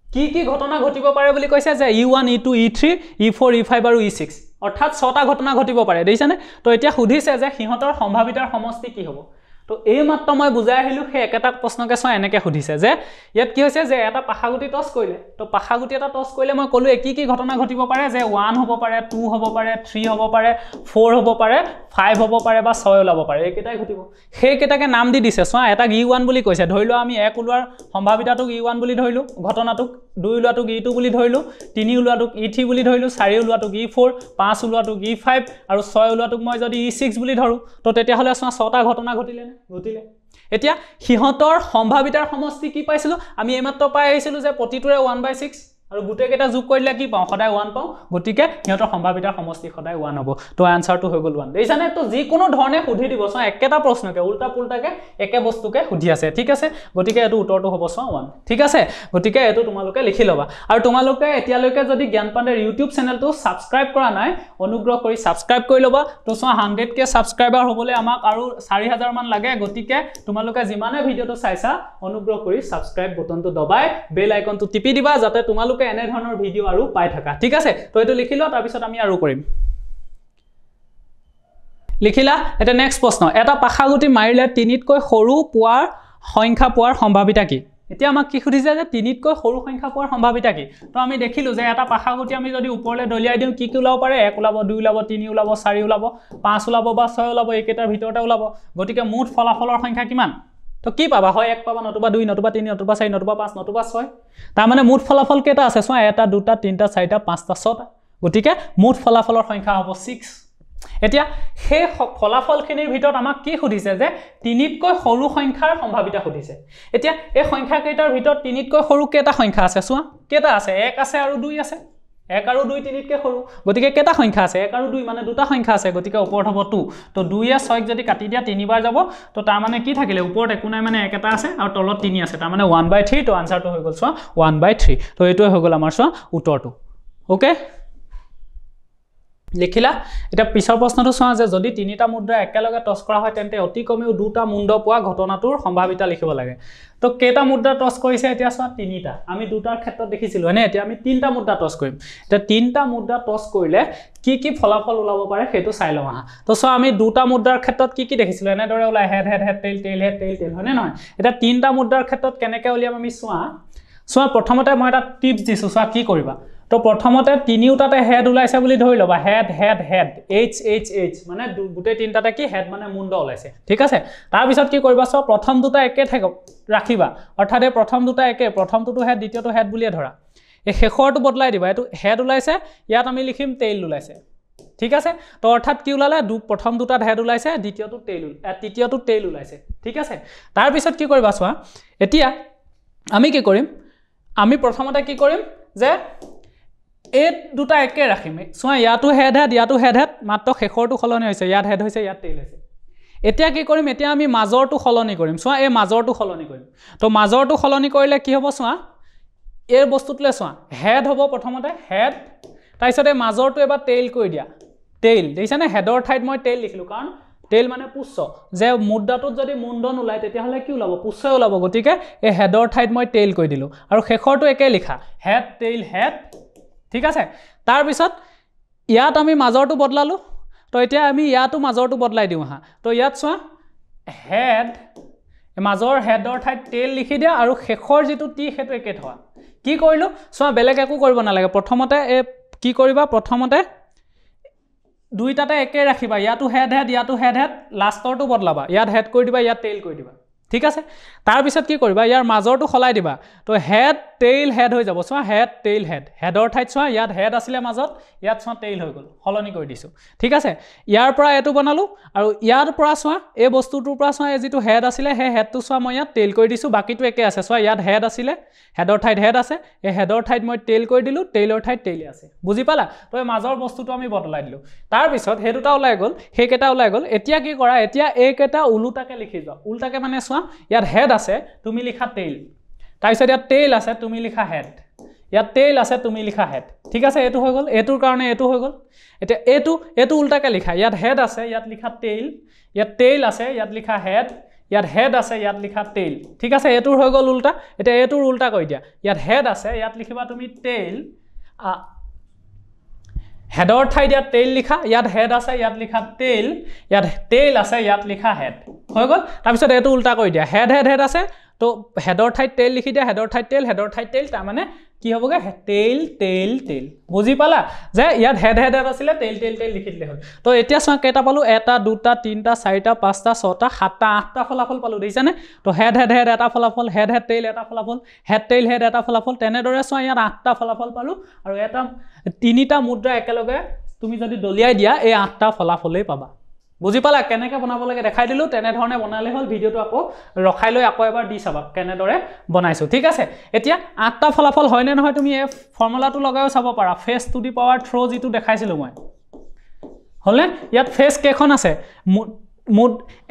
কি কি ঘটনা ঘটিব পাৰে বুলি কৈছে যে E1 E2 E3 E4 E5 আৰু E6 অৰ্থাৎ 6টা ঘটনা ঘটিব পাৰে দেখিছানে তো এতিয়া সুধিছে যে সিহঁতৰ সম্ভাৱিতাৰ সমষ্টি কি হ'ব তো এই মাত্ৰ মই বুজাই আহিলো হে একেটা প্ৰশ্নকে চোৱা এনেকে সুধিছে যে ইয়াত কি হৈছে যে এটা পাশাগুটি টছ কৰিলে তো পাশাগুটি এটা টছ কৰিলে মই ক'লো কি কি ঘটনা ঘটিব পাৰে যে 1 হ'ব পাৰে 2 হ'ব পাৰে 3 হ'ব পাৰে 4 হ'ব পাৰে 5 হ'ব পাৰে বা 6 ওলাব পাৰে এইকেইটাই ঘটিব সেই কেইটাকে নাম দি দিছে চোৱা এটা E1 বুলি কৈছে ধৰিলো আমি 1 ওলোৱাৰ সম্ভাৱিতাটোক E1 বুলি ধৰিলো ঘটনাটোক 2 ওলোৱাটোক E2 বুলি ধৰিলো 3 ওলোৱাটোক E3 বুলি ধৰিলো 4 ওলোৱাটোক E4 5 ওলোৱাটোক E5 আৰু 6 ওলোৱাটোক মই যদি E6 বুলি ধৰো তো তেতিয়া হলে চোৱা 6টা ঘটনা ঘটিলে এতিয়া সিহঁতৰ সম্ভাৱিতাৰ সমষ্টি কি পাইছিলো আমি এইমাত্ৰ পাই আহিছিলো যে প্ৰতিটোৰে 1/6 আৰু গুটে কেটা যোগ কৰিলে কি পাও সদায় 1 পাও গতিকে সিহঁতৰ সম্ভাৱিতাৰ সমষ্টি সদায় 1 হ'ব তো আনসাৰটো হৈ গল 1 দেইছানে তো যি কোনো ধৰণে সুধি দিব চোৱা একেটা প্ৰশ্নকে উল্টা পুল্টাকে একে বস্তুকে সুধি আছে ঠিক আছে গতিকে এটো উত্তৰটো হ'ব চোৱা 1 ঠিক আছে গতিকে এটো তোমালোকে লিখি লবা আৰু তোমালোকে এতিয়ালৈকে যদি জ্ঞান পাণ্ডেৰ YouTube চেনেলটো সাবস্ক্ৰাইব কৰা নাই অনুগ্ৰহ কৰি সাবস্ক্ৰাইব কৰি লবা তো চোৱা 100k সাবস্ক্ৰাইবাৰ হ'বলে আমাক আৰু 4000 মান লাগে গতিকে তোমালোকে যিমানে ভিডিওটো চাইছা অনুগ্ৰহ কৰি সাবস্ক্ৰাইব বটনটো দবাই বেল আইকনটো টিপি দিবা যাতে তোমালোকে এনে ধৰণৰ ভিডিও আৰু পাই থাকা ঠিক আছে তো এটো লিখিলো তাৰ পিছত আমি আৰু কৰিম লিখিলা এটা নেক্সট প্ৰশ্ন এটা পাশাগুটি মাৰিলে 3তকৈ সৰু পোৱাৰ সংখ্যা পোৱাৰ সম্ভাৱিতা কি এতিয়া আমাক কি সুধিছে যে 3তকৈ সৰু সংখ্যা পোৱাৰ সম্ভাৱিতা কি তো আমি দেখিলো যে এটা পাশাগুটি আমি যদি ওপৰলে দলিয়াই দিও কি কি ওলাব পাৰে 1 ওলাব 2 ওলাব 3 ওলাব 4 ওলাব 5 ওলাব বা 6 ওলাব এইকেইটাৰ ভিতৰতে ওলাব গতিকে মুঠ ফলাফলৰ সংখ্যা কিমান তো কি পাবা হয় 1 পাবা নতুবা 2 নতুবা 3 নতুবা 4 নতুবা 5 নতুবা 6 তাৰ মানে মুঠ ফলাফল কেটা আছে চোৱা 1 2 3 4 5 6টা গতিকে মুঠ ফলাফলৰ সংখ্যা হ'ব 6 এতিয়া সেই ফলাফলখিনিৰ ভিতৰত আমাক কি সুধিছে যে 3তকৈ সৰু সংখ্যাৰ সম্ভাৱিতা সুধিছে এতিয়া এই সংখ্যা কেইটাৰ ভিতৰত 3তকৈ সৰু কেটা সংখ্যা আছে চোৱা কেটা আছে 1 আছে আৰু 2 আছে 1 আৰু 2 3তকৈ সৰু গতিকে কেটা সংখ্যা আছে 1 আৰু 2 মানে দুটা সংখ্যা আছে গতিকে ওপৰত হ'ব 2 তো 2 এ 6 যদি কাটি দিয়া 3 বাৰ যাব তো তাৰ মানে কি থাকিলে ওপৰত একো নাই মানে 1 এটা আছে আৰু তলত 3 আছে তাৰ মানে 1/3 তো আনসাৰটো হৈ গল চোৱা 1/3 তো এইটোৱে হৈ গল আমাৰ চোৱা উত্তৰটো ওকে লিখিলা এটা পিছৰ প্ৰশ্নটো চোৱা যে যদি 3টা মুদ্ৰা একেলগে টছ কৰা হয় তেন্তে অতি কমেও 2টা মুণ্ড পোৱা ঘটনাটোৰ সম্ভাৱিতা লিখিব লাগে তো কেটা মুদ্ৰা টছ কৰিছে এতিয়া চোৱা 3টা আমি দুটাৰ ক্ষেত্ৰত দেখিছিলো হয়নে এতিয়া আমি 3টা মুদ্ৰা টছ কৰিম এতিয়া 3টা মুদ্ৰা টছ কৰিলে কি কি ফলাফল ওলাব পাৰে হেতু চাই লওঁ আহা তো চোৱা আমি দুটা মুদ্ৰাৰ ক্ষেত্ৰত কি কি দেখিছিলো এনে দৰে ওলাই head head head tail tail head tail tail হয়নে নহয় এটা 3টা মুদ্ৰাৰ ক্ষেত্ৰত কেনেকৈ উলিয়াম আমি চোৱা প্ৰথমতে মই এটা টিপছ দিছো চোৱা কি কৰিবা তো প্ৰথমতে তিনিওটাতে হেড ওলাইছে বুলি ধৰি লবা head head head H H H মানে গুটে তিনটাতে কি হেড মানে মুণ্ড ওলাইছে ঠিক আছে তাৰ পিছত কি কৰিবা সব প্ৰথম দুটা একে থাকক ৰাখিবা অৰ্থাৎ প্ৰথম দুটা একে প্ৰথমটো হেড দ্বিতীয়টো হেড বুলিয়ে ধৰা এই শেষৰটো বদলাই দিবা এটো হেড ওলাইছে ইয়াত আমি লিখিম টেইল ওলাইছে ঠিক আছে তো অৰ্থাৎ কি ওলালে প্ৰথম দুটাত হেড ওলাইছে দ্বিতীয়টো টেইল তৃতীয়টো টেইল ওলাইছে ঠিক আছে তাৰ পিছত কি কৰিবা চোৱা এতিয়া আমি কি কৰিম আমি প্ৰথমতে কি কৰিম যে এই দুটা একে ৰাখিম চোৱা ইয়াটো হেড হেড মাত্ৰ শেষৰটো খলনি হৈছে ইয়াত হেড হৈছে ইয়াত টেইল হৈছে এতিয়া কি কৰিম এতিয়া আমি মাজৰটো খলনি কৰিম চোৱা এই মাজৰটো খলনি কৰিম তো মাজৰটো খলনি কৰিলে কি হ'ব চোৱা এই বস্তুটোলে চোৱা হেড হ'ব প্ৰথমতে হেড তাৰপিছত এই মাজৰটো এবাৰ টেইল কৰি দিয়া টেইল দেখিছানে হেডৰ ঠাইত মই টেইল লিখিলো কাৰণ টেইল মানে পুচ্ছ যে মুদ্ৰাটোত যদি মুণ্ডন ওলাই তেতিয়াহলে কি ওলাব পুচ্ছ ওলাব গতিকে এই হেডৰ ঠাইত মই টেইল কৰি দিলো আৰু শেষৰটো একে লিখা হেড টেইল হেড ঠিক আছে তাৰ পিছত ইয়াত আমি মাজৰটো বদলালো তো এতিয়া আমি ইয়াতো মাজৰটো বদলাই দিও হা তো ইয়াত চোৱা হেড মাজৰ হেডৰ ঠাইত টেইল লিখি দিয়া আৰু শেষৰ যেটো টি হেতু একে থোৱা কি কৰিলো চোৱা বেলেগ একো কৰিব নালাগে প্ৰথমতে কি কৰিবা প্ৰথমতে দুইটাতে একে ৰাখিবা ইয়াতো হেড হেড ইয়াতো হেড হেড লাষ্টৰটো বদলাবা ইয়াত হেড কৰি দিবা ইয়াত টেইল কৰি দিবা ঠিক আছে তাৰ পিছত কি কৰিবা ইয়াৰ মাজৰটো খলাই দিবা তো হেড টেইল হেড হৈ যাব চোৱা হেড টেইল হেড হেডৰ ঠাইত চোৱা ইয়াত হেড আছিলে মাজত ইয়াত চোৱা টেইল হৈ গ'ল সলনি কৰি দিছোঁ ঠিক আছে ইয়াৰ পৰা এইটো বনালোঁ আৰু ইয়াৰ পৰা চোৱা এই বস্তুটোৰ পৰা চোৱা এই যিটো হেড আছিলে সেই হেডটো চোৱা মই ইয়াত টেইল কৰি দিছোঁ বাকীটো একে আছে চোৱা ইয়াত হেড আছিলে হেডৰ ঠাইত হেড আছে এই হেডৰ ঠাইত মই টেইল কৰি দিলোঁ টেইলৰ ঠাইত টেইলে আছে বুজি পালা তো এই মাজৰ বস্তুটো আমি বদলাই দিলোঁ তাৰপিছত সেই দুটা ওলাই গ'ল সেইকেইটা ওলাই গ'ল এতিয়া কি কৰা এতিয়া এইকেইটা ওলোটাকে লিখি যোৱা ওলোটাকে মানে চোৱা ইয়াত হেড আছে তুমি লিখা টেইল তাৰপিছত ইয়াত টেইল আছে তুমি লিখা হেড ইয়াত টেইল আছে তুমি লিখা হেড ঠিক আছে এইটো হৈ গ'ল এইটোৰ কাৰণে এইটো হৈ গ'ল এতিয়া এইটো উল্টাকে লিখা ইয়াত হেড আছে ইয়াত লিখা টেইল ইয়াত টেইল আছে ইয়াত লিখা হেড ইয়াত হেড আছে ইয়াত লিখা টেইল ঠিক আছে এইটোৰ হৈ গ'ল উল্টা এতিয়া এইটোৰ উল্টা কৰি দিয়া ইয়াত হেড আছে ইয়াত লিখিবা তুমি টেইল হেডৰ ঠাইত ইয়াত টেইল লিখা ইয়াত হেড আছে ইয়াত লিখা টেইল ইয়াত টেইল আছে ইয়াত লিখা হেড হৈ গ'ল তাৰপিছত এইটো উল্টা কৰি দিয়া হেড হেড হেড আছে তো হেডৰ ঠাইত টেইল লিখি দিয়া হেডৰ ঠাইত টেইল তাৰ মানে কি হ'বগে টেইল টেইল টেইল বুজি পালা যে ইয়াত হেড হেড আছিলে টেইল টেইল টেইল লিখি দিলে হ'ল তো এতিয়া চোৱা কেইটা পালো এটা দুটা তিনটা চাৰিটা পাঁচটা ছটা সাতটা আঠটা ফলাফল পালো দেখিছানে তো হেড হেড হেড এটা ফলাফল হেড হেড টেইল এটা ফলাফল হেড টেইল হেড এটা ফলাফল তেনেদৰে চোৱা ইয়াত আঠটা ফলাফল পালো আৰু এটা তিনিটা মুদ্ৰা একেলগে তুমি যদি দলিয়াই দিয়া এই আঠটা ফলাফলেই পাবা বুজি পালা কেনেকৈ বনাব লাগে দেখাই দিলোঁ তেনেধৰণে বনালে হ'ল ভিডিঅ'টো আকৌ ৰখাই লৈ আকৌ এবাৰ দি চাবা কেনেদৰে বনাইছোঁ ঠিক আছে এতিয়া আঠটা ফলাফল হয়নে নহয় তুমি এই ফৰ্মুলাটো লগাইও চাব পাৰা phase to the power three' যিটো দেখাইছিলোঁ মই হ'লনে ইয়াত ফেচ কেইখন আছে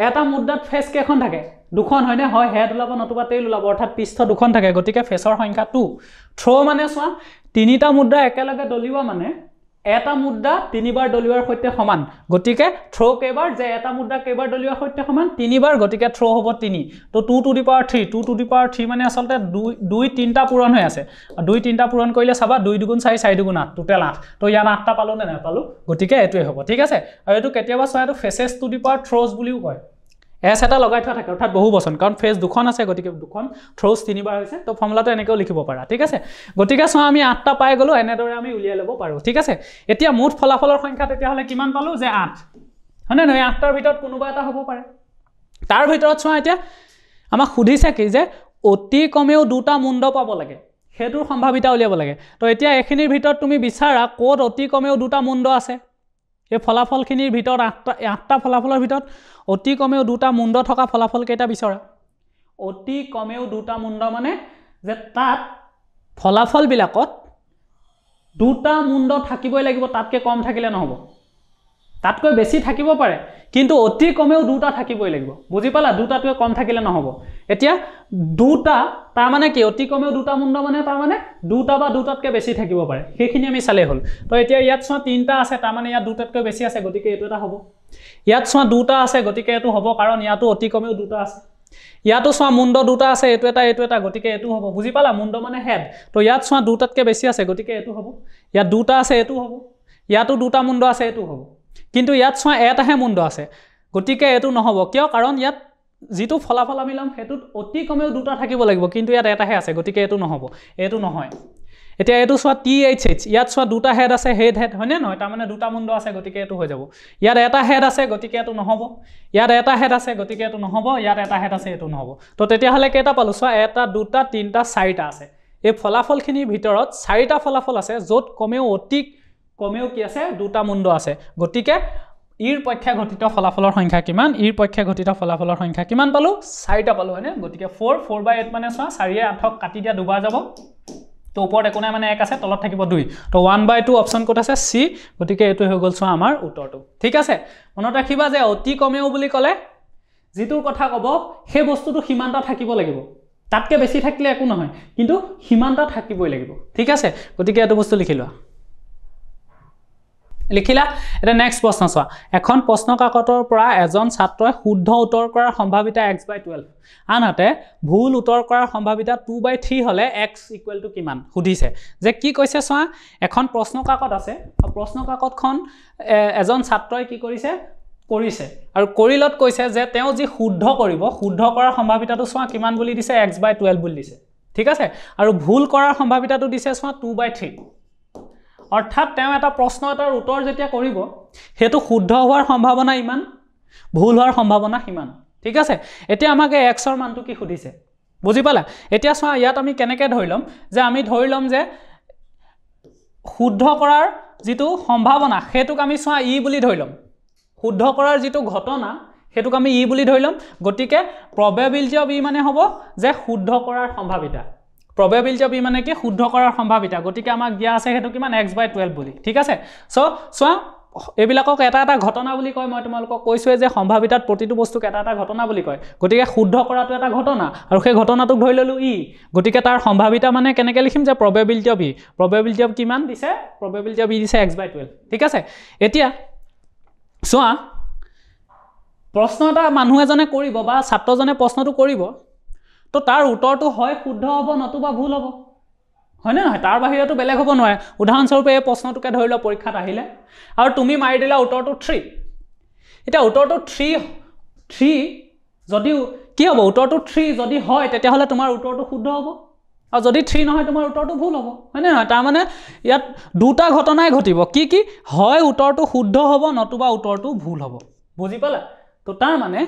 এটা মুদ্ৰাত ফেচ কেইখন থাকে দুখন হয়নে হয় হেড ওলাব নতুবা টেইল ওলাব অৰ্থাৎ পৃষ্ঠ দুখন থাকে গতিকে ফেচৰ সংখ্যা 2 থ্ৰ' মানে চোৱা তিনিটা মুদ্ৰা একেলগে দলিওৱা মানে এটা মুদ্ৰা তিনিবাৰ দলিওৱাৰ সৈতে সমান গতিকে থ্ৰ কেইবাৰ যে এটা মুদ্ৰা কেইবাৰ দলিওৱাৰ সৈতে সমান তিনিবাৰ গতিকে থ্ৰ হ'ব 3 তো 2 টু দি পাৱাৰ 3 মানে আচলতে 2 3টা পূৰণ হৈ আছে 2 3টা পূৰণ কৰিলে চাবা 2 দুগুণ 4 4 দুগুণ 8 টোটেল 8 তো ইয়াত 8টা পালো নে নাপালো গতিকে এটোৱে হ'ব ঠিক আছে আৰু এটো কেতিয়াবা চোৱা এটো faces two the power Thrones বুলিও কয় এছ এটা লগাই থোৱা থাকে অৰ্থাৎ বহু বচন কাৰণ ফেচ দুখন আছে গতিকে দুখন থ্ৰ'জ তিনিবাৰ হৈছে তো ফৰ্মুলাটো এনেকৈ লিখিব পাৰা ঠিক আছে গতিকে চোৱা আমি 8টা পাই গলো এনেদৰে আমি উলিয়াই ল'ব পাৰো ঠিক আছে এতিয়া মুঠ ফলাফলৰ সংখ্যা তেতিয়া হলে কিমান পালো যে 8 হয়নে নহয় 8টাৰ ভিতৰত কোনোবা এটা হ'ব পাৰে তাৰ ভিতৰত চোৱা এতিয়া আমাক সুধিছে কি যে অতি কমেও দুটা মুণ্ড পাব লাগে হেতুৰ সম্ভাৱিতা উলিয়াব লাগে তো এতিয়া এখিনিৰ ভিতৰত তুমি বিচাৰা কোড অতি কমেও দুটা মুণ্ড আছে এই ফলাফলখিনিৰ ভিতৰত 8টা ফলাফলৰ ভিতৰত অতি কমেও দুটা মুণ্ড থকা ফলাফল কেইটা বিচৰা অতি কমেও দুটা মুণ্ড মানে যে তাত ফলাফল বিলাকত দুটা মুণ্ড থাকিবই লাগিব তাতকে কম থাকিলে নহব তাতকৈ বেছি থাকিব পাৰে কিন্তু অতি কমেও দুটা থাকিবই লাগিব বুজি পালা দুটাতকৈ কম থাকিলে নহব এতিয়া দুটা তাৰ মানে কি অতি কমেও দুটা মুণ্ড মানে তাৰ মানে দুটা বা দুটাতকৈ বেছি থাকিব পাৰে সেইখিনি আমি চালে হ'ল তো এতিয়া ইয়াত চোৱা তিনটা আছে তাৰ মানে ইয়াত দুটাতকৈ বেছি আছে গতিকে এটো এটা হ'ব ইয়াত চোৱা দুটা আছে গতিকে এটো হ'ব কাৰণ ইয়াতো অতি কমেও দুটা আছে ইয়াতো চোৱা মুণ্ড দুটা আছে এটো এটা গতিকে এটো হ'ব বুজি পালা মুণ্ড মানে হেড তো ইয়াত চোৱা দুটাতকৈ বেছি আছে গতিকে এটো হ'ব ইয়াত দুটা আছে এটো হ'ব ইয়াতো দুটা মুণ্ড আছে এটো হ'ব কিন্তু ইয়াত চোৱা এটাহে মুণ্ড আছে গতিকে এটো নহব কিয় কাৰণ ইয়াত যিটো ফলাফল আমি লম হেতুত অতি কমেও দুটা থাকিব লাগিব কিন্তু ইয়াত এটাহে আছে গতিকে এটো নহব এটো নহয় এতিয়া এটো চোৱা THH ইয়াত চোৱা দুটা হেড আছে হেড হয়নে নহয় তাৰ মানে দুটা মুণ্ড আছে গতিকে এটো হৈ যাব ইয়াত এটা হেড আছে গতিকে এটো নহব ইয়াত এটা হেড আছে গতিকে এটো নহব ইয়াত এটা হেড আছে এটো নহব তো তেতিয়া হলে কেইটা পালো চোৱা এটা দুটা তিনটা চাৰিটা আছে এই ফলাফলখিনিৰ ভিতৰত চাৰিটা ফলাফল আছে য'ত কমেও কি আছে দুটা মুণ্ড আছে গতিকে ইৰ পক্ষে ঘটিত ফলাফলৰ সংখ্যা কিমান ইৰ পক্ষে ঘটিত ফলাফলৰ সংখ্যা কিমান পালো 4টা পালো হয়নে গতিকে 4/8 মানে চোৱা 4 8ক কাটি দিয়া দুবাৰ যাব তো ওপৰত একো নাই মানে 1 আছে তলত থাকিব 2 তো 1/2 অপচন ক'ত আছে C গতিকে এটো হৈ গ'ল চোৱা আমাৰ উত্তৰটো ঠিক আছে মনত ৰাখিবা যে অতি কমেও বুলি ক'লে যিটোৰ কথা ক'ব সেই বস্তুটো সীমান্ত থাকিব লাগিব তাতকৈ বেছি থাকিলে একো নহয় কিন্তু সীমান্ত থাকিবই লাগিব ঠিক আছে গতিকে এটো বস্তু লিখি লোৱা লিখিলা এটা নেক্সট প্ৰশ্ন চোৱা এখন প্ৰশ্ন কাকতৰ পৰা এজন ছাত্ৰই শুদ্ধ উত্তৰ কৰাৰ সম্ভাৱিতা x/12 আনহাতে ভুল উত্তৰ কৰাৰ সম্ভাৱিতা 2/3 হলে x = কিমান সুধিছে যে কি কৈছে চোৱা এখন প্ৰশ্ন কাকত আছে প্ৰশ্ন কাকতখন এজন ছাত্ৰই কি কৰিছে আৰু কৰিলত কৈছে যে তেওঁ যি শুদ্ধ কৰিব শুদ্ধ কৰাৰ সম্ভাৱিতাটো চোৱা কিমান বুলি দিছে x/12 বুলি দিছে ঠিক আছে আৰু ভুল কৰাৰ সম্ভাৱিতাটো দিছে চোৱা 2/3 অৰ্থাৎ তেওঁ এটা প্ৰশ্ন এটাৰ উত্তৰ যেতিয়া কৰিব হেতু শুদ্ধ হোৱাৰ সম্ভাৱনা ইমান ভুল হোৱাৰ সম্ভাৱনা সিমান ঠিক আছে এতিয়া আমাক x ৰ মানটো কি সুধিছে বুজি পালা এতিয়া চোৱা ইয়াত আমি কেনেকৈ ধৰি ল'ম যে আমি ধৰি ল'ম যে শুদ্ধ কৰাৰ যিটো সম্ভাৱনা সেইটোক আমি চোৱা ই বুলি ধৰি ল'ম শুদ্ধ কৰাৰ যিটো ঘটনা সেইটোক আমি ই বুলি ধৰি ল'ম গতিকে probability of ই মানে হ'ব যে শুদ্ধ কৰাৰ সম্ভাৱিতা probability of ই মানে কি শুদ্ধ কৰাৰ সম্ভাৱিতা গতিকে আমাক দিয়া আছে সেইটো কিমান x/12 বুলি ঠিক আছে সো চোৱা এবিলাকক এটা এটা ঘটনা বুলি কয় মই তোমালোকক কৈছোৱে যে সম্ভাৱিতাত প্ৰতিটো বস্তুক এটা এটা ঘটনা বুলি কয় গতিকে শুদ্ধ কৰাটো এটা ঘটনা আৰু সেই ঘটনাটোক ধৰি ললো ই গতিকে তাৰ সম্ভাৱিতা মানে কেনেকৈ লিখিম যে probability of কিমান দিছে probability of ই দিছে x/12 ঠিক আছে এতিয়া চোৱা প্ৰশ্ন এটা মানুহ এজনে কৰিব বা ছাত্ৰজনে প্ৰশ্নটো কৰিব তো তাৰ উত্তৰটো হয় শুদ্ধ হ'ব নতুবা ভুল হ'ব হয়নে নহয় তাৰ বাহিৰতো বেলেগ হ'ব নোৱাৰে উদাহৰণস্বৰূপে এই প্ৰশ্নটোকে ধৰি লওক পৰীক্ষাত আহিলে আৰু তুমি মাৰি দিলা উত্তৰটো 3 এটা উত্তৰটো 3 যদি কি হ'ব উত্তৰটো 3 যদি হয় তেতিয়াহ'লে তোমাৰ উত্তৰটো শুদ্ধ হ'ব আৰু যদি 3 নহয় তোমাৰ উত্তৰটো ভুল হ'ব হয়নে নহয় তাৰ মানে ইয়াত দুটা ঘটনাই ঘটিব কি হয় উত্তৰটো শুদ্ধ হ'ব নতুবা উত্তৰটো ভুল হ'ব বুজি পালা তো তাৰ মানে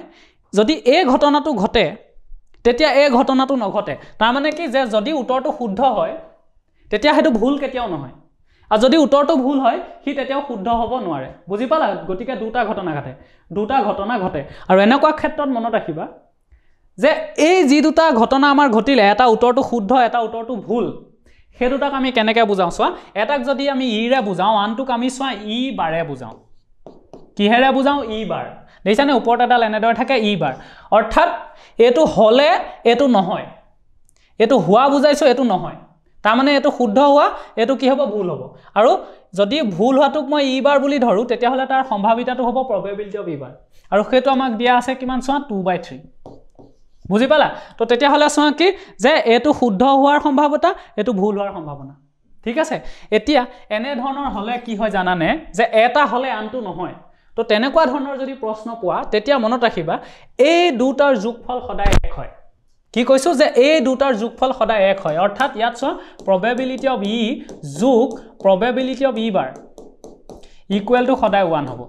যদি এই ঘটনাটো ঘটে তেতিয়া এই ঘটনাটো নঘটে তাৰ মানে কি যে যদি উত্তৰটো শুদ্ধ হয় তেতিয়া হেতু ভুল কেতিয়াও নহয় আৰু যদি উত্তৰটো ভুল হয় কি তেতিয়াও শুদ্ধ হ'ব নোৱাৰে বুজি পালা গতিকে দুটা ঘটনা ঘটে আৰু এনেকুৱা ক্ষেত্ৰত মনত ৰাখিবা যে এই যি দুটা ঘটনা আমাৰ ঘটিলে এটা উত্তৰটো শুদ্ধ এটা উত্তৰটো ভুল সেই দুটাক আমি কেনেকৈ বুজাওঁ চোৱা এটাক যদি আমি ইৰে বুজাওঁ আনটোক আমি চোৱা ই বাৰে বুজাওঁ কিহেৰে বুজাওঁ ই বাৰ দেখিছানে ওপৰত এডাল এনেদৰে থাকে ই বাৰ অৰ্থাৎ এটো হলে এটো নহয় এটো হোৱা বুজাইছো এটো নহয় তাৰ মানে এটো শুদ্ধ হোৱা এটো কি হ'ব ভুল হ'ব আৰু যদি ভুল হোৱাটোক মই ই বাৰ বুলি ধৰো তেতিয়াহলে তাৰ সম্ভাৱিতাটো হ'ব probability of ই বাৰ আৰু সেইটো আমাক দিয়া আছে কিমান চোৱা 2/3 বুজি পালা তো তেতিয়াহলে চোৱা কি যে এটো শুদ্ধ হোৱাৰ সম্ভাৱনা এটো ভুল হোৱাৰ সম্ভাৱনা ঠিক আছে এতিয়া এনে ধৰণৰ হলে কি হয় জানানে যে এটা হলে আনটো নহয় তো তেনেকুৱা ধৰণৰ যদি প্ৰশ্ন পোৱা তেতিয়া মনত ৰাখিবা এই দুটাৰ যোগফল সদায় এক হয় কি কৈছো যে এই দুটাৰ যোগফল সদায় এক হয় অৰ্থাৎ ইয়াত চোৱা probability of ই যোগ probability of E bar equal to সদায় 1 হ'ব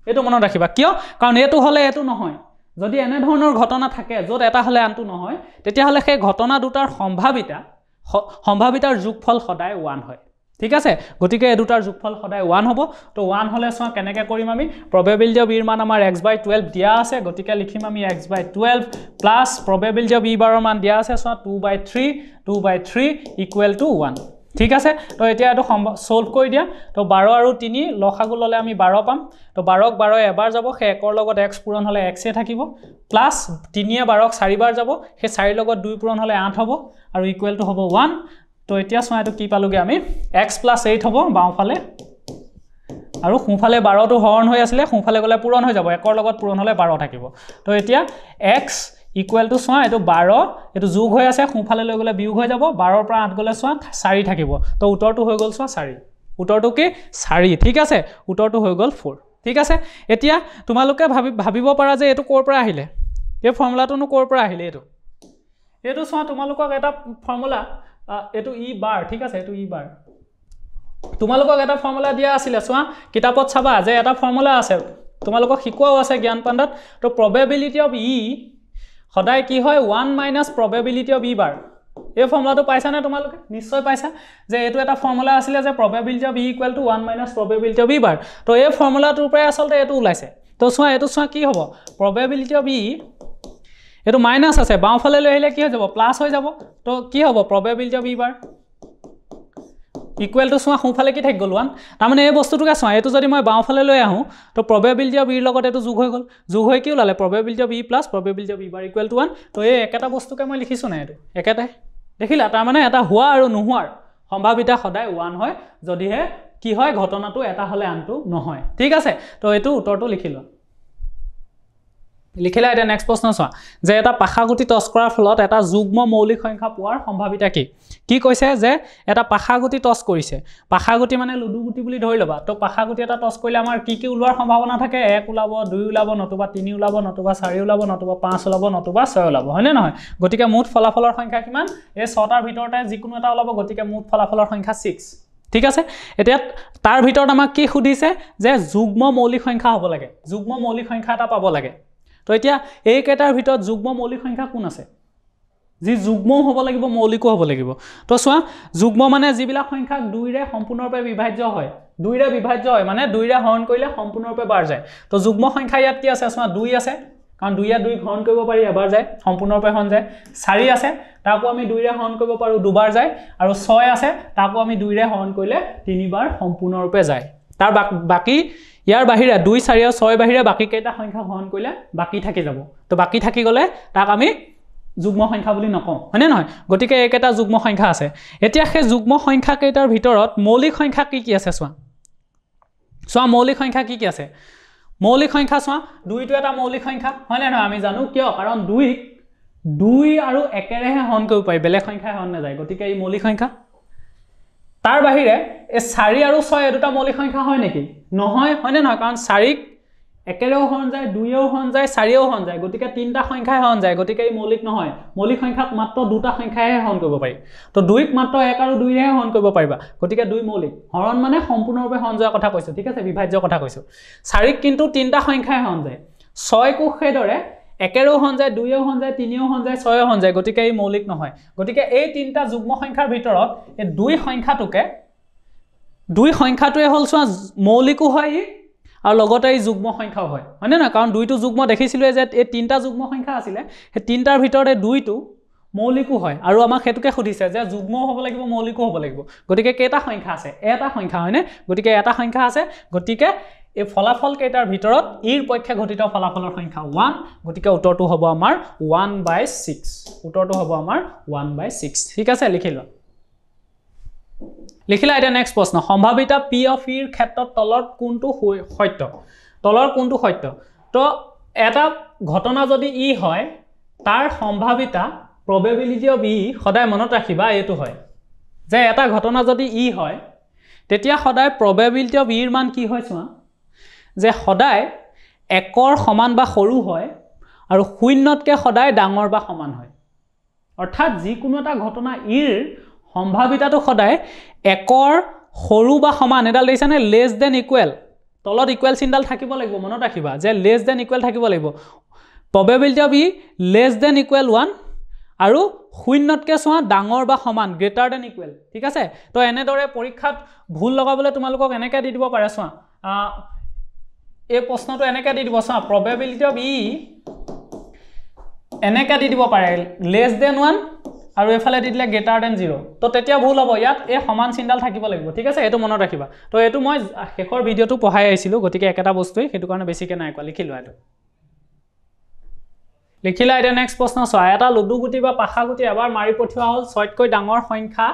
এটো মনত ৰাখিবা কিয় কাৰণ এটো হলে এটো নহয় যদি এনে ধৰণৰ ঘটনা থাকে যত এটা হলে আনটো নহয় তেতিয়াহলে সেই ঘটনা দুটাৰ সম্ভাৱিতাৰ যোগফল সদায় 1 হয় ঠিক আছে গতিকে এই দুটাৰ যোগফল সদায় 1 হ'ব তো 1 হলে চোৱা কেনেকৈ কৰিম আমি probability of ৰ মান আমাৰ x/12 দিয়া আছে গতিকে লিখিম আমি x/12 প্লাস probability of ই বাৰৰ মান দিয়া আছে চোৱা 2/3 ইকুৱেল টু 1 ঠিক আছে তো এতিয়া এটো সলভ কৰি দিয়া তো 12 আৰু 3 লসাগু ললে আমি 12 পাম তো 12ক 12 এবাৰ যাব সেই একৰ লগত x পূৰণ হলে x এ থাকিব প্লাস 3 এ 12ক 4 বাৰ যাব সেই 4 লগত 2 পূৰণ হলে 8 হ'ব আৰু ইকুৱেল টু হ'ব 1 তো এতিয়া চোৱা এটো কি পালোগে আমি x + 8 হ'ব বাওঁফালে আৰু সোঁফালে 12 টো হৰণ হৈ আছিল সোঁফালে গলে পূৰণ হৈ যাব একৰ লগত পূৰণ হলে 12 থাকিব তো এতিয়া x ইকুৱেল টু চোৱা এটো 12 এটো যোগ হৈ আছে সোঁফালে লৈ গলে বিয়োগ হৈ যাব 12 ৰ পৰা 8 গলে চোৱা 4 থাকিব তো উত্তৰটো হৈ গল চোৱা 4 উত্তৰটো কি 4 ঠিক আছে উত্তৰটো হৈ গল 4 ঠিক আছে এতিয়া তোমালোকে ভাবিব পাৰা যে এটো কৰ পৰা আহিলে এই ফৰ্মুলাটোনো কৰ পৰা আহিলে এটো চোৱা তোমালোকক এটা ফৰ্মুলা এটো ই বাৰ ঠিক আছে এটো ই বাৰ তোমালোকক এটা ফৰ্মুলা দিয়া আছিল চোৱা কিতাপত চাবা যে এটা ফৰ্মুলা আছে তোমালোকক শিকোৱাও আছে জ্ঞান পাণ্ডাত তো probability of ই সদায় কি হয় 1 - probability of ই বাৰ এই ফৰ্মুলাটো পাইছা না তোমালোকে নিশ্চয় পাইছা যে এটো এটা ফৰ্মুলা আছিল যে probability of E = 1 - probability of ই বাৰ তো এই ফৰ্মুলাটোৰ পৰা আসলতে এটো ওলাইছে তো চোৱা এটো চোৱা কি হ'ব probability of ই এটো মাইনাস আছে বাওঁফালে লৈ আহিলে কি হৈ যাব প্লাস হৈ যাব তো কি হ'ব probability of E bar equal to চোৱা সোঁফালে কি থাকি গল 1 তাৰ মানে এই বস্তুটোকে চোৱা এটো যদি মই বাওঁফালে লৈ আহো তো probability of ৰ লগত এটো যোগ হৈ গল যোগ হৈ কি ওলালে probability of E plus probability of E bar equal to 1 তো এই একেটা বস্তুকে মই লিখিছো না এটো একেটাই দেখিলা তাৰ মানে এটা হোৱা আৰু নোহোৱাৰ সম্ভাৱিতা সদায় 1 হয় যদিহে কি হয় ঘটনাটো এটা হলে আনটো নহয় ঠিক আছে তো এটো উত্তৰটো লিখিলো লিখিলা এটা নেক্সট প্ৰশ্ন চোৱা যে এটা পাখাগুটি টছ কৰাৰ ফলত এটা যুগ্ম মৌলিক সংখ্যা পোৱাৰ সম্ভাৱিতা কি কৈছে যে এটা পাখাগুটি টছ কৰিছে পাখাগুটি মানে লুডু গুটি বুলি ধৰি লবা তো পাখাগুটি এটা টছ কৰিলে আমাৰ কি ওলোৱাৰ সম্ভাৱনা থাকে 1 ওলাব 2 ওলাব নতুবা 3 ওলাব নতুবা 4 ওলাব নতুবা 5 ওলাব নতুবা 6 ওলাব হয়নে নহয় গতিকে মুঠ ফলাফলৰ সংখ্যা কিমান এই 6টাৰ ভিতৰতে যিকোনো এটা ওলাব গতিকে মুঠ ফলাফলৰ সংখ্যা 6 ঠিক আছে এতিয়া তাৰ ভিতৰত আমাক কি সুধিছে যে যুগ্ম মৌলিক সংখ্যা হ'ব লাগে যুগ্ম মৌলিক সংখ্যা এটা পাব লাগে তো এতিয়া এই কেটাৰ ভিতৰত যুগ্ম মৌলিক সংখ্যা কোন আছে যি যুগ্মও হ'ব লাগিব মৌলিকো হ'ব লাগিব তো চোৱা যুগ্ম মানে যিবিলাক সংখ্যা 2 ৰে সম্পূৰ্ণৰূপে বিভাজ্য হয় 2 ৰে বিভাজ্য হয় মানে 2 ৰে হৰণ কৰিলে সম্পূৰ্ণৰূপে বাৰ যায় তো যুগ্ম সংখ্যা ইয়াত কি আছে চোৱা 2 আছে কাৰণ 2 2 হৰণ কৰিব পাৰি এবাৰ যায় সম্পূৰ্ণৰূপে হৰণ যায় 4 আছে তাকো আমি 2 ৰে হৰণ কৰিব পাৰো দুবাৰ যায় আৰু 6 আছে তাকো আমি 2 ৰে হৰণ কৰিলে তিনিবাৰ সম্পূৰ্ণৰূপে যায় তাৰ বাকি ইয়াৰ বাহিৰে 2 4 আৰু 6 বাহিৰে বাকি কেইটা সংখ্যা হৰণ কৰিলে বাকি থাকি যাব তো বাকি থাকি গলে তাক আমি যুগ্ম সংখ্যা বুলি নকওঁ হয়নে নহয় গতিকে একেটা যুগ্ম সংখ্যা আছে এতিয়া সেই যুগ্ম সংখ্যা কেইটাৰ ভিতৰত মৌলিক সংখ্যা কি কি আছে চোৱা মৌলিক সংখ্যা কি কি আছে মৌলিক সংখ্যা চোৱা 2 টো এটা মৌলিক সংখ্যা হয়নে নহয় আমি জানো কিয় কাৰণ 2 আৰু 1 ৰেহে হৰণ কৰিব পাৰি বেলেগ সংখ্যাই হৰণ নাযায় গতিকে এই মৌলিক সংখ্যা তাৰ বাহিৰে এই 4 আৰু 6 এই দুটা মৌলিক সংখ্যা হয় নেকি নহয় হয়নে নহয় কাৰণ 4 1 ৰেও হৰণ যায় 2 ৰেও হৰণ যায় 4 ৰেও হৰণ যায় গতিকে তিনটা সংখ্যাই হৰণ যায় গতিকে এই মৌলিক নহয় মৌলিক সংখ্যাক মাত্ৰ দুটা সংখ্যাইহে হৰণ কৰিব পাৰি তো 2 ক মাত্ৰ 1 আৰু 2 ৰেহে হৰণ কৰিব পাৰিবা গতিকে 2 মৌলিক হৰণ মানে সম্পূৰ্ণৰূপে হৰণ যোৱাৰ কথা কৈছো ঠিক আছে বিভাজ্য কথা কৈছো 4 ক কিন্তু তিনটা সংখ্যাই হৰণ যায় 6 কো সেইদৰে 1 ৰেও হৰণ যায় 2 ৰেও হৰণ যায় 3 ৰেও হৰণ যায় 6 ৰেও হৰণ যায় গতিকে এই মৌলিক নহয় গতিকে এই তিনটা যুগ্ম সংখ্যাৰ ভিতৰত এই 2 সংখ্যাটোৱে হল চোৱা মৌলিকো হয় আৰু লগতে এই যুগ্ম সংখ্যাও হয় হয়নে না কাৰণ 2 টো যুগ্ম দেখিছিলো যে এই তিনটা যুগ্ম সংখ্যা আছিল সেই তিনটাৰ ভিতৰতে 2 টো মৌলিকো হয় আৰু আমাক হেতুকে খুদিছে যে যুগ্মও হ'ব লাগিব মৌলিকো হ'ব লাগিব গতিকে কেইটা সংখ্যা আছে এটা সংখ্যা হয়নে গতিকে এটা সংখ্যা আছে গতিকে এই ফলাফল কেইটাৰ ভিতৰত ইৰ পক্ষে ঘটিত ফলাফলৰ সংখ্যা 1 গতিকে উত্তৰটো হ'ব আমাৰ 1/6 উত্তৰটো হ'ব আমাৰ 1/6 ঠিক আছে লিখিলো লিখিলা এটা নেক্সট প্ৰশ্ন সম্ভাৱিতা p of e ৰ ক্ষেত্ৰত তলৰ কোনটো সত্য তো এটা ঘটনা যদি ই হয় তাৰ সম্ভাৱিতা probability of e সদায় মনত ৰাখিবা এটো হয় যে এটা ঘটনা যদি ই হয় তেতিয়া সদায় probability of e ৰ মান কি হয় চোৱা যে সদায় 1ৰ সমান বা সৰু হয় আৰু শূন্যতকৈ সদায় ডাঙৰ বা সমান হয় অৰ্থাৎ যিকোনো এটা ঘটনা ইৰ সম্ভাৱিতাটো সদায় 1ৰ সৰু বা সমান এডাল দেখানে লেস দেন ইকুৱেল তলত ইকুৱেল চিনডাল থাকিব লাগিব মনত ৰাখিবা যে লেস দেন ইকুৱেল থাকিব লাগিব probability of e less than equal 1 আৰু শূন্যতকৈ চোৱা ডাঙৰ বা সমান গ্ৰেটাৰ দেন ইকুৱেল ঠিক আছে তো এনেদৰে পৰীক্ষাত ভুল লগাবলৈ তোমালোকক এনেকৈ দি দিব পাৰে চোৱা এই প্ৰশ্নটো এনেকৈ দি দিব চোৱা probability of e এনেকৈ দি দিব পাৰে লেস দেন 1 আৰু এফালে দি দিলে গ্ৰেটাৰ দেন 0 তো তেতিয়া ভুল হ'ব ইয়াত এই সমান চিনডাল থাকিব লাগিব ঠিক আছে এটো মনত ৰাখিবা তো এটো মই শেষৰ ভিডিওটো পঢ়াই আইছিলো গতিকে একেটা বস্তুই হেতু কাৰণে বেছিকে নাই কোৱা লিখিলো এটো লিখিলা এটা নেক্সট প্ৰশ্ন চোৱা এটা লুডু গুটি বা পাখা গুটি এবাৰ মাৰি পঠিওৱা হল 6তকৈ ডাঙৰ সংখ্যা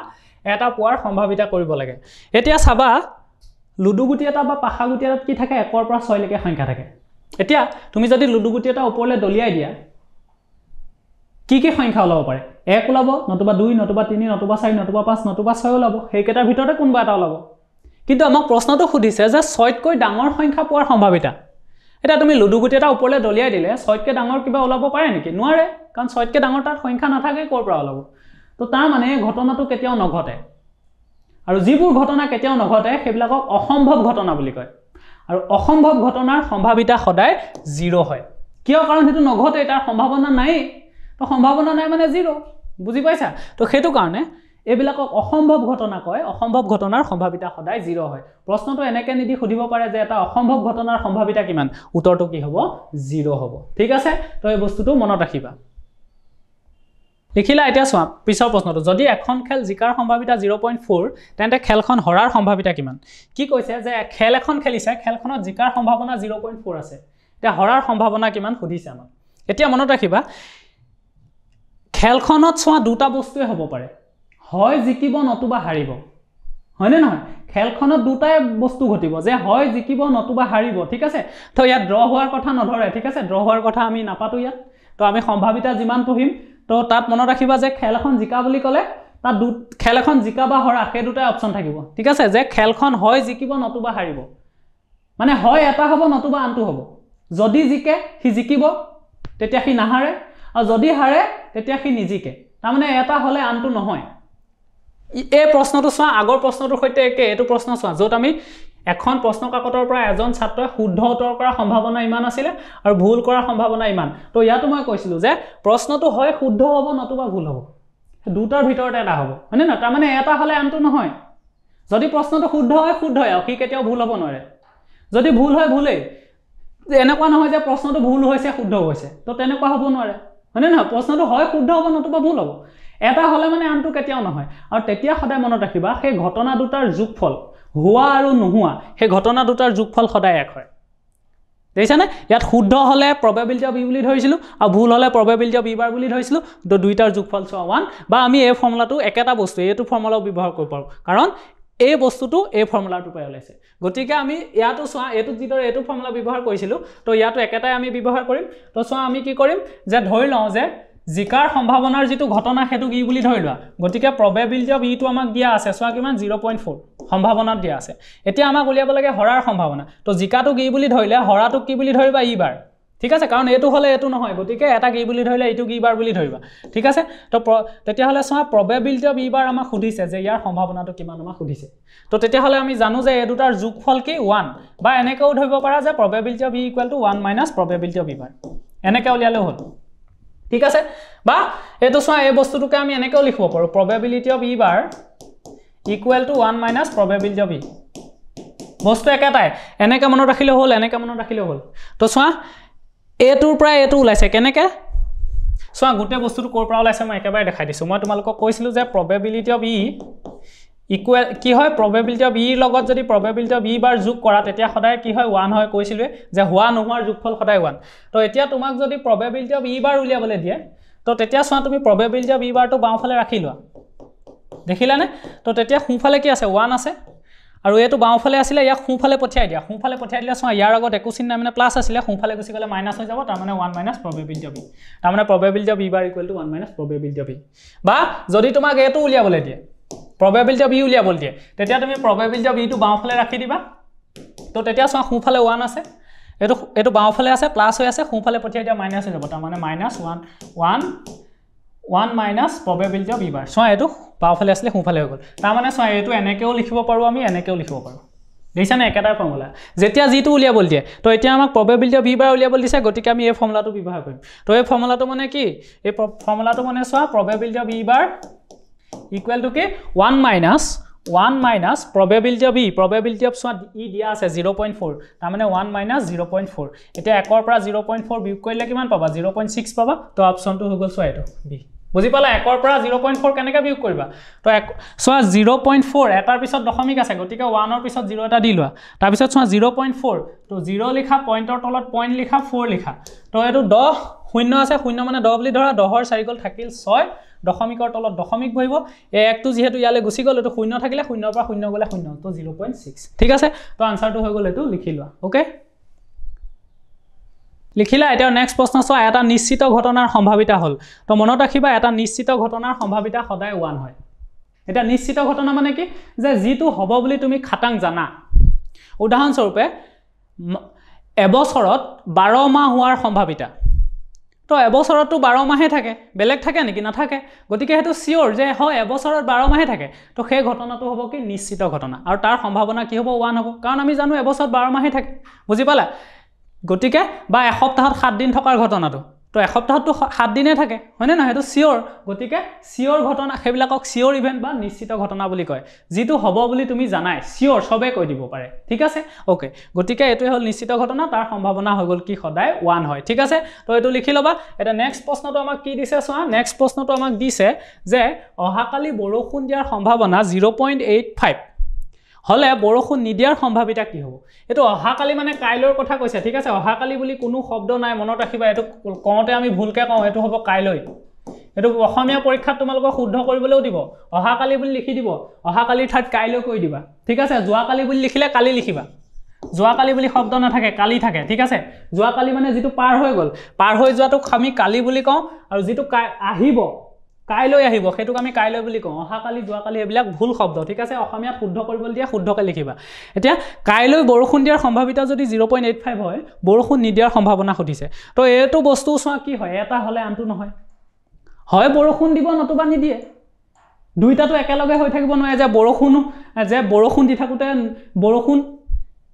এটা পোৱাৰ সম্ভাৱিতা কৰিব লাগে এতিয়া চাবা লুডু গুটি এটা বা পাখা গুটি এটাত কি থাকে 1ৰ পৰা 6 লৈকে সংখ্যা থাকে এতিয়া তুমি যদি লুডু গুটি এটা ওপৰলৈ দলিয়াই দিয়া কি কি সংখ্যা ওলাব পাৰে 1 ওলাব নতুবা 2 নতুবা 3 নতুবা 4 নতুবা 5 নতুবা 6 ওলাব হেইকেটাৰ ভিতৰতে কোনবা এটা ওলাব কিন্তু আমাক প্ৰশ্নটো খুদিছে যে 6তকৈ ডাঙৰ সংখ্যা পোৱাৰ সম্ভাৱিতা এটা তুমি লুডু গুটি এটা ওপৰলৈ দলিয়াই দিলে 6তকৈ ডাঙৰ কিবা ওলাব পাৰে নেকি নোৱাৰে কাৰণ 6তকৈ ডাঙৰ তাত সংখ্যা নাথাকে কৰ পৰা ওলাব তো তাৰ মানে ঘটনাটো কেতিয়াও নঘটে আৰু যিবোৰ ঘটনা কেতিয়াও নঘটে সেইবিলাকক অসম্ভৱ ঘটনা বুলি কয় আৰু অসম্ভৱ ঘটনাৰ সম্ভাৱিতা সদায় 0 হয় কিয় কাৰণ হেতু নঘটে তাৰ সম্ভাৱনা নাই তো সম্ভাৱনা নাই মানে 0 বুজি পাইছা তো হেতু কাৰণে এবিলাকক অসম্ভৱ ঘটনা কয় অসম্ভৱ ঘটনাৰ সম্ভাৱিতা সদায় 0 হয় প্ৰশ্নটো এনেকৈ নিদি খুদিব পাৰে যে এটা অসম্ভৱ ঘটনাৰ সম্ভাৱিতা কিমান উত্তৰটো কি হ'ব 0 হ'ব ঠিক আছে তো এই বস্তুটো মনত ৰাখিবা লিখিলা এতিয়া চোৱা পিছৰ প্ৰশ্নটো যদি এখন খেল জিকাৰ সম্ভাৱিতা 0.4 তেন্তে খেলখন হৰাৰ সম্ভাৱিতা কিমান কি কৈছে যে খেল এখন খেলিছে খেলখনত জিকাৰ সম্ভাৱনা 0.4 আছে এটা হৰাৰ সম্ভাৱনা কিমান খুদিছে আমাক এতিয়া মনত ৰাখিবা খেলখনত চোৱা দুটা বস্তুৱে হ'ব পাৰে হয় জিকিব নতুবা হাৰিব হয়নে নহয় খেলখনত দুটাই বস্তু ঘটিব যে হয় জিকিব নতুবা হাৰিব ঠিক আছে তো ইয়াত ড্ৰ হোৱাৰ কথা নধৰে ঠিক আছে ড্ৰ হোৱাৰ কথা আমি নাপাতো ইয়াত তো আমি সম্ভাৱিতা যিমান পঢ়িম তো তাত মনত ৰাখিবা যে খেল এখন জিকা বুলি ক'লে তাত খেল এখন জিকা বা হৰা সেই দুটাই অপচন থাকিব ঠিক আছে যে খেলখন হয় জিকিব নতুবা হাৰিব মানে হয় এটা হ'ব নতুবা আনটো হ'ব যদি জিকে সি জিকিব তেতিয়া সি নাহাৰে আৰু যদি হাৰে তেতিয়া সি নিজিকে তাৰ মানে এটা হলে আনটো নহয় এই প্ৰশ্নটো চোৱা আগৰ প্ৰশ্নটোৰ সৈতে একে এটো প্ৰশ্ন চোৱা যত আমি এখন প্ৰশ্ন কাকতৰ পৰা এজন ছাত্ৰই শুদ্ধ উত্তৰ কৰাৰ সম্ভাৱনা ইমান আছিল আৰু ভুল কৰাৰ সম্ভাৱনা ইমান তো ইয়াতো মই কৈছিলো যে প্ৰশ্নটো হয় শুদ্ধ হ'ব নতুবা ভুল হ'ব দুটাৰ ভিতৰতে এটা হ'ব মানে না তাৰ মানে এটা হলে আনটো নহয় যদি প্ৰশ্নটো শুদ্ধ হয় কি কেতিয়াও ভুল হ'ব নোৱাৰে যদি ভুল হয় ভুলেই এনেকুৱা নহয় যে প্ৰশ্নটো ভুল হৈছে শুদ্ধ হৈছে তো তেনেকুৱা হ'ব নোৱাৰে মানে না প্ৰশ্নটো হয় শুদ্ধ হ'ব নতুবা ভুল হ'ব এটা হলে মানে আনটো কেতিয়াও নহয় আৰু তেতিয়া সদায় মনত ৰাখিবা সেই ঘটনা দুটাৰ যোগফল হোৱা আৰু নোহোৱা সেই ঘটনা দুটাৰ যোগফল সদায় এক হয় দেখিছানে ইয়াত শুদ্ধ হলে probability of e বুলি ধৰিছিলো আৰু ভুল হলে probability of e বাৰ বুলি ধৰিছিলো তো দুইটাৰ যোগফল চোৱা 1 বা আমি এই ফৰ্মুলাটো একেটা বস্তু এইটো ফৰ্মুলাও ব্যৱহাৰ কৰিব পাৰো কাৰণ এই বস্তুটো এই ফৰ্মুলাটোৰ পৰা ওলাইছে গতিকে আমি ইয়াতো চোৱা এটো যিদৰে এটো ফৰ্মুলা ব্যৱহাৰ কৰিছিলো তো ইয়াতো একেটাই আমি ব্যৱহাৰ কৰিম তো চোৱা আমি কি কৰিম যে ধৰি লওঁ যে জিকাৰ সম্ভাৱনাৰ যেটো ঘটনা হেতু কি বুলি ধৰি লোৱা গতিকে probability of e টো আমাক দিয়া আছে চোৱা কিমান 0.4 সম্ভাৱনাত দিয়া আছে এতিয়া আমাক উলিয়াব লাগে হৰাৰ সম্ভাৱনা তো জিকাটো কি বুলি ধৰিলে হৰাটো কি বুলি ধৰিবা ই বাৰ ঠিক আছে কাৰণ এটো হলে এটো নহয় গতিকে এটা কি বুলি ধৰিলে এটো কি বাৰ বুলি ধৰিবা ঠিক আছে তো তেতিয়া হলে চোৱা probability of e বাৰ আমাক খুদিছে যে ইয়াৰ সম্ভাৱনাটো কিমান আমাক খুদিছে তো তেতিয়া হলে আমি জানো যে এই দুটাৰ যোগফল কি 1 বা এনেকেও ধৰিব পাৰা যে probability of e = 1 - probability of e বাৰ এনেকে উলিয়ালে হ'ল ঠিক আছে বা এটো চোৱা এই বস্তুটোকে আমি এনেকেও লিখিব পাৰো probability of e bar = 1 - probability of e বস্তু একেটাই এনেকে মনত ৰাখিলে হ'ল এনেকে মনত ৰাখিলে হ'ল তো চোৱা এটোৰ পৰা এটো ওলাইছে কেনেকে চোৱা গোটে বস্তুটো কোৰ পৰা ওলাইছে মই একেবাৰে দেখাই দিছো মই তোমালোকক কৈছিলো যে probability of e ইকুৱেল কি হয় probability of e লগত যদি probability of e বাৰ যোগ কৰা তেতিয়া সদায় কি হয় 1 হয় কৈছিলো যে হোৱা নোহোৱাৰ যোগফল সদায় 1 তো এতিয়া তোমাক যদি probability of e বাৰ উলিয়াবলৈ দিয়ে তো তেতিয়া চোৱা তুমি probability of e বাৰটো বাওঁফালে ৰাখি লোৱা দেখিলানে তো তেতিয়া সোঁফালে কি আছে 1 আছে আৰু এটো বাওঁফালে আছিল ইয়া সোঁফালে পঠিয়াই দিলে চোৱা ইয়াৰ আগত একো চিহ্ন নাই মানে প্লাস আছিল সোঁফালে গুছি গলে মাইনাস হৈ যাব তাৰ মানে 1 - probability of e তাৰ মানে probability of e bar = 1 - probability of e বা যদি তোমাক এটো উলিয়াবলৈ দিয়ে probability of e উলিয়াবলৈ দিয়ে তেতিয়া তুমি probability of e টো বাওঁফালে ৰাখি দিবা তো তেতিয়া চোৱা সোঁফালে 1 আছে এটো বাওঁফালে আছে প্লাস হৈ আছে সোঁফালে পঠিয়াই দিয়া মাইনাস হৈ যাব তাৰ মানে -1 - probability of e বাৰ চোৱা এটো বাওঁফালে আসলে সোঁফালে হৈ গল তাৰ মানে চোৱা এটো এনেকেও লিখিব পাৰো আমি এনেকেও লিখিব পাৰো দেখিছানে একেটাৰ ফৰ্মুলা যেতিয়া জিটো উলিয়াবল দিয়ে তো এতিয়া আমাক probability of e বাৰ উলিয়াবল দিছে গতিকে আমি এই ফৰ্মুলাটো ব্যৱহাৰ কৰিম তো এই ফৰ্মুলাটো মানে কি এই ফৰ্মুলাটো মানে চোৱা probability of e বাৰ = কি 1 - probability of e probability of চোৱা e দিয়া আছে 0.4 তাৰ মানে 1 - 0.4 এতিয়া 1 ৰ পৰা 0.4 বিয়োগ কৰিলে কিমান পাবা 0.6 পাবা তো অপচনটো হৈ গল চোৱা এটো বি বুজি পালা 1 ৰ পৰা 0.4 কেনেকৈ বিয়োগ কৰিবা তো চোৱা 0.4 এটাৰ পিছত দশমিক আছে গতিকে 1 ৰ পিছত 0 এটা দি লোৱা তাৰ পিছত চোৱা 0.4 তো 0 লিখা পইণ্টৰ তলত পইণ্ট লিখা 4 লিখা তো এটো 10 শূন্য আছে শূন্য মানে 10 বুলি ধৰা 10 ৰ চাৰিকল থাকিল 6 দশমিকৰ তলত দশমিক বহিব এই একটো যেহেতু ইয়ালে গুছি গল এটো শূন্য থাকিলে শূন্যৰ পৰা শূন্য গলে শূন্য তো 0.6 ঠিক আছে তো আনসাৰটো হৈ গল এটো লিখি লোৱা ওকে লিখিলা এটা নেক্সট প্ৰশ্ন চোৱা এটা নিশ্চিত ঘটনাৰ সম্ভাৱিতা হল তো মনত ৰাখিবা এটা নিশ্চিত ঘটনাৰ সম্ভাৱিতা সদায় 1 হয় এটা নিশ্চিত ঘটনা মানে কি যে জিটো হ'ব বুলি তুমি খাটাং জানা উদাহৰণ স্বৰূপে এবছৰত 12 মাহ হোৱাৰ সম্ভাৱিতা তো এবছৰতটো 12 মাহে থাকে বেলেগ থাকে নেকি নাথাকে গতিকে হেতু সিওৰ যে হয় এবছৰত 12 মাহে থাকে তো সেই ঘটনাটো হ'ব কি নিশ্চিত ঘটনা আৰু তাৰ সম্ভাৱনা কি হ'ব 1 হ'ব কাৰণ আমি জানো এবছৰত 12 মাহে থাকে বুজি পালা গতিকে বা এসপ্তাহত 7 দিন থকাৰ ঘটনাটো তো এসপ্তাহতটো 7 দিনে থাকে হয়নে নহয় হেতু সিওৰ গতিকে সিওৰ ঘটনা হেবিলাকক সিওৰ ইভেন্ট বা নিশ্চিত ঘটনা বুলি কয় যেটো হ'ব বুলি তুমি জানাই সিওৰ সবে কৈ দিব পাৰে ঠিক আছে ওকে গতিকে এটো হল নিশ্চিত ঘটনা তাৰ সম্ভাৱনা হৈ গল কি সদায় 1 হয় ঠিক আছে তো এটো লিখি লবা এটা নেক্সট প্ৰশ্নটো আমাক কি দিছে চোৱা নেক্সট প্ৰশ্নটো আমাক দিছে যে অহাকালি বৰষুণ দিয়াৰ সম্ভাৱনা 0.85 হলে বৰষুণ নিদিয়াৰ সম্ভাৱিতা কি হ'ব এটো অহাকালি মানে কাইলৈৰ কথা কৈছে ঠিক আছে অহাকালি বুলি কোনো শব্দ নাই মনত ৰাখিবা এটো কওঁতে আমি ভুলকে কওঁ এটো হ'ব কাইলৈ এটো অসমীয়া পৰীক্ষাত তোমালোকক শুদ্ধ কৰিবলৈও দিব অহাকালি বুলি লিখি দিব অহাকালিৰ ঠাইত কাইলৈ কৈ দিবা ঠিক আছে যোৱাকালি বুলি লিখিলে কালি লিখিবা যোৱাকালি বুলি শব্দ নাথাকে কালি থাকে ঠিক আছে যোৱাকালি মানে যেটো পাৰ হৈ গল পাৰ হৈ যোৱাটো আমি কালি বুলি কওঁ আৰু যেটো আহিব কাইলৈ আহিব হেতুক আমি কাইলৈ বুলি কওঁ অহাকালি যোৱাকালি এবিলাক ভুল শব্দ ঠিক আছে অসমীয়া শুদ্ধ কৰিবলৈ দিয়া শুদ্ধকৈ লিখিবা এতিয়া কাইলৈ বৰষুণ দিয়াৰ সম্ভাৱিতা যদি 0.85 হয় বৰষুণ নিদিয়াৰ সম্ভাৱনা সুধিছে তো এটো বস্তু চোৱা কি হয় এটা হলে আনটো নহয় হয় বৰষুণ দিব নতুবা নিদিয়ে দুইটাটো একেলগে হৈ থাকিব নোৱাৰে যে বৰষুণ দি থাকোতে বৰষুণ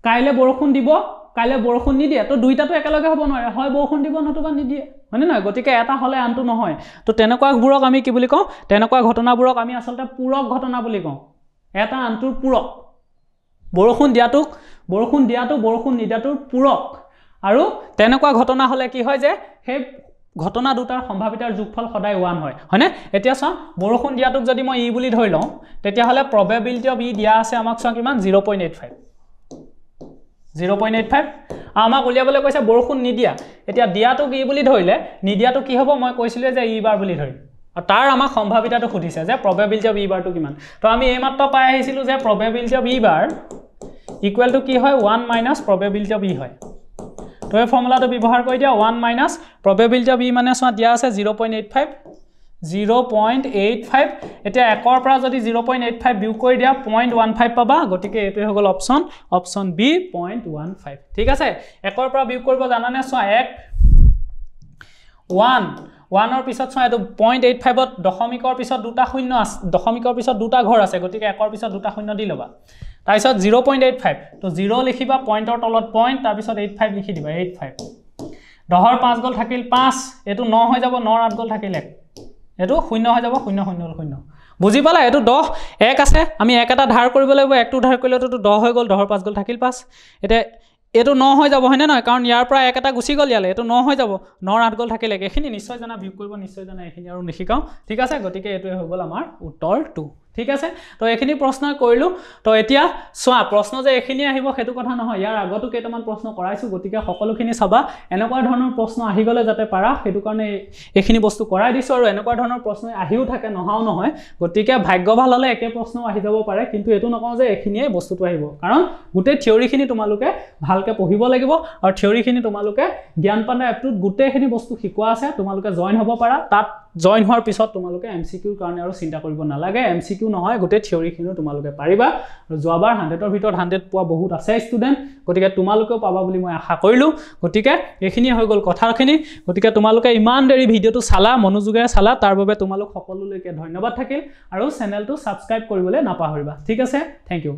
কাইলে বৰষুণ দিব কাইলে বৰষুণ নিদিয়ে তো দুইটাটো একেলগে হ'ব নোৱাৰে হয় বৰষুণ দিব নতুবা নিদিয়ে হয়নে নহয় গতিকে এটা হ'লে আনটো নহয় তো তেনেকুৱাবোৰক আমি কি বুলি কওঁ তেনেকুৱা ঘটনাবোৰক আমি আচলতে পূৰক ঘটনা বুলি কওঁ এটা আনটোৰ পূৰক বৰষুণ দিয়াটোক বৰষুণ নিদিয়াটোৰ পূৰক আৰু তেনেকুৱা ঘটনা হ'লে কি হয় যে সেই ঘটনা দুটাৰ সম্ভাৱিতাৰ যোগফল সদায় 1 হয় হয়নে এতিয়া চোৱা বৰষুণ দিয়াটোক যদি মই ই বুলি ধৰি লওঁ তেতিয়া হ'লে probability of ই দিয়া আছে আমাক চোৱা কিমান 0.85 আমাক উলিয়াবলৈ কৈছে বৰষুণ নিদিয়া এতিয়া দিয়াটো কি বুলি ধৰিলে নিদিয়াটো কি হ'ব মই কৈছিলো যে ই বাৰ বুলি ধৰিম আৰু তাৰ আমাক সম্ভাৱিতাটো খুদিছে যে probability of ই বাৰটো কিমান তো আমি এইমাত্ৰ পাই আহিছিলো যে probability of E bar equal to কি হয় 1 মাইনাছ probability of ই হয় তো এই ফৰ্মুলাটো ব্যৱহাৰ কৰি দিয়া 1 মাইনাছ probability of ই মানে চোৱা দিয়া আছে 0.85 এতিয়া 1 ৰ পৰা যদি 0.85 বিয়োগ কৰি দিয়া 0.15 পাবা গতিকে এটো হৈ গ'ল অপচন বি 0.15 ঠিক আছে 1 ৰ পৰা বিয়োগ কৰিব জানানে চোৱা 1 ৰ পিছত চোৱা এটো 0.85ত দশমিকৰ পিছত দুটা শূন্য আছে দশমিকৰ পিছত দুটা ঘৰ আছে গতিকে 1 ৰ পিছত দুটা শূন্য দি লবা তাৰপিছত 0.85 তো 0 লিখিবা পইণ্টৰ তলত পইণ্ট তাৰপিছত 85 লিখি দিবা 85 10ৰ 5 গল থাকিল 5 এটো 9 হৈ যাব 9 ৰ 8 গল থাকিল 1 এটো 0 হৈ যাব 0 0 0 বুজি পালা এটো 10 1 আছে আমি 1 এটা ধাৰ কৰিব লাগিব 1 টো ধাৰ কৰিলে তো 10 হৈ গল 10ৰ 5 গল থাকিল 5 এটা এটো 9 হৈ যাব হয়নে নহয় কাৰণ ইয়াৰ পৰা 1 এটা গুছি গল ইয়ালে এটো 9 হৈ যাব 9 ৰ 8 গল থাকিল এখিনি নিশ্চয় জানা বিয়োগ কৰিব নিশ্চয় জানা এখিনি আৰু নিশিকাও ঠিক আছে গতিকে এটো হৈ গল আমাৰ উত্তৰ 2 ঠিক আছে তো এখিনি প্ৰশ্ন কৰিলো তো এতিয়া সোৱা প্ৰশ্ন যে এখিনি আহিব হেতু কথা নহয় ইয়াৰ আগতো কেইটামান প্ৰশ্ন কৰাইছো গতিকে সকলোখিনি চাবা এনেকুৱা ধৰণৰ প্ৰশ্ন আহি গলে যাতে পাৰা হেতু কাৰণে এখিনি বস্তু কৰাই দিছো আৰু এনেকুৱা ধৰণৰ প্ৰশ্ন আহিও থাকে নহাও নহয় গতিকে ভাগ্য ভাল হলে একে প্ৰশ্ন আহি যাব পাৰে কিন্তু এটো নকওঁ যে এখিনিয়ে বস্তুটো আহিব কাৰণ গুটে থিওৰিখিনি তোমালোকে ভালকে পঢ়িব লাগিব আৰু থিওৰিখিনি তোমালোকে জ্ঞান পাণ্ডা এপটোত গুটেখিনি বস্তু শিকোৱা আছে তোমালোকে জয়েন হ'ব পাৰা তাত জয়েন হোৱাৰ পিছত তোমালোকে এমসিকিউৰ কাৰণে আৰু চিন্তা কৰিব নালাগে এমসিকিউ নহয় গুটে থিওৰিখিনিও তোমালোকে পাৰিবা আৰু যোৱাবাৰ 100ৰ ভিতৰত 100 পোৱা বহুত আছে ষ্টুডেন্ট গতিকে তোমালোকেও পাবা বুলি মই আশা কৰিলো গতিকে এখিনি হৈ গল কথাখিনি গতিকে তোমালোকে ইমান দেৰি ভিডিওটো চালা মনোযোগেৰে চালা তাৰ বাবে তোমালোক সকলোলৈকে ধন্যবাদ থাকিল আৰু চেনেলটো সাবস্ক্ৰাইব কৰিবলৈ নাপাহৰিবা ঠিক আছে থ্যাংক ইউ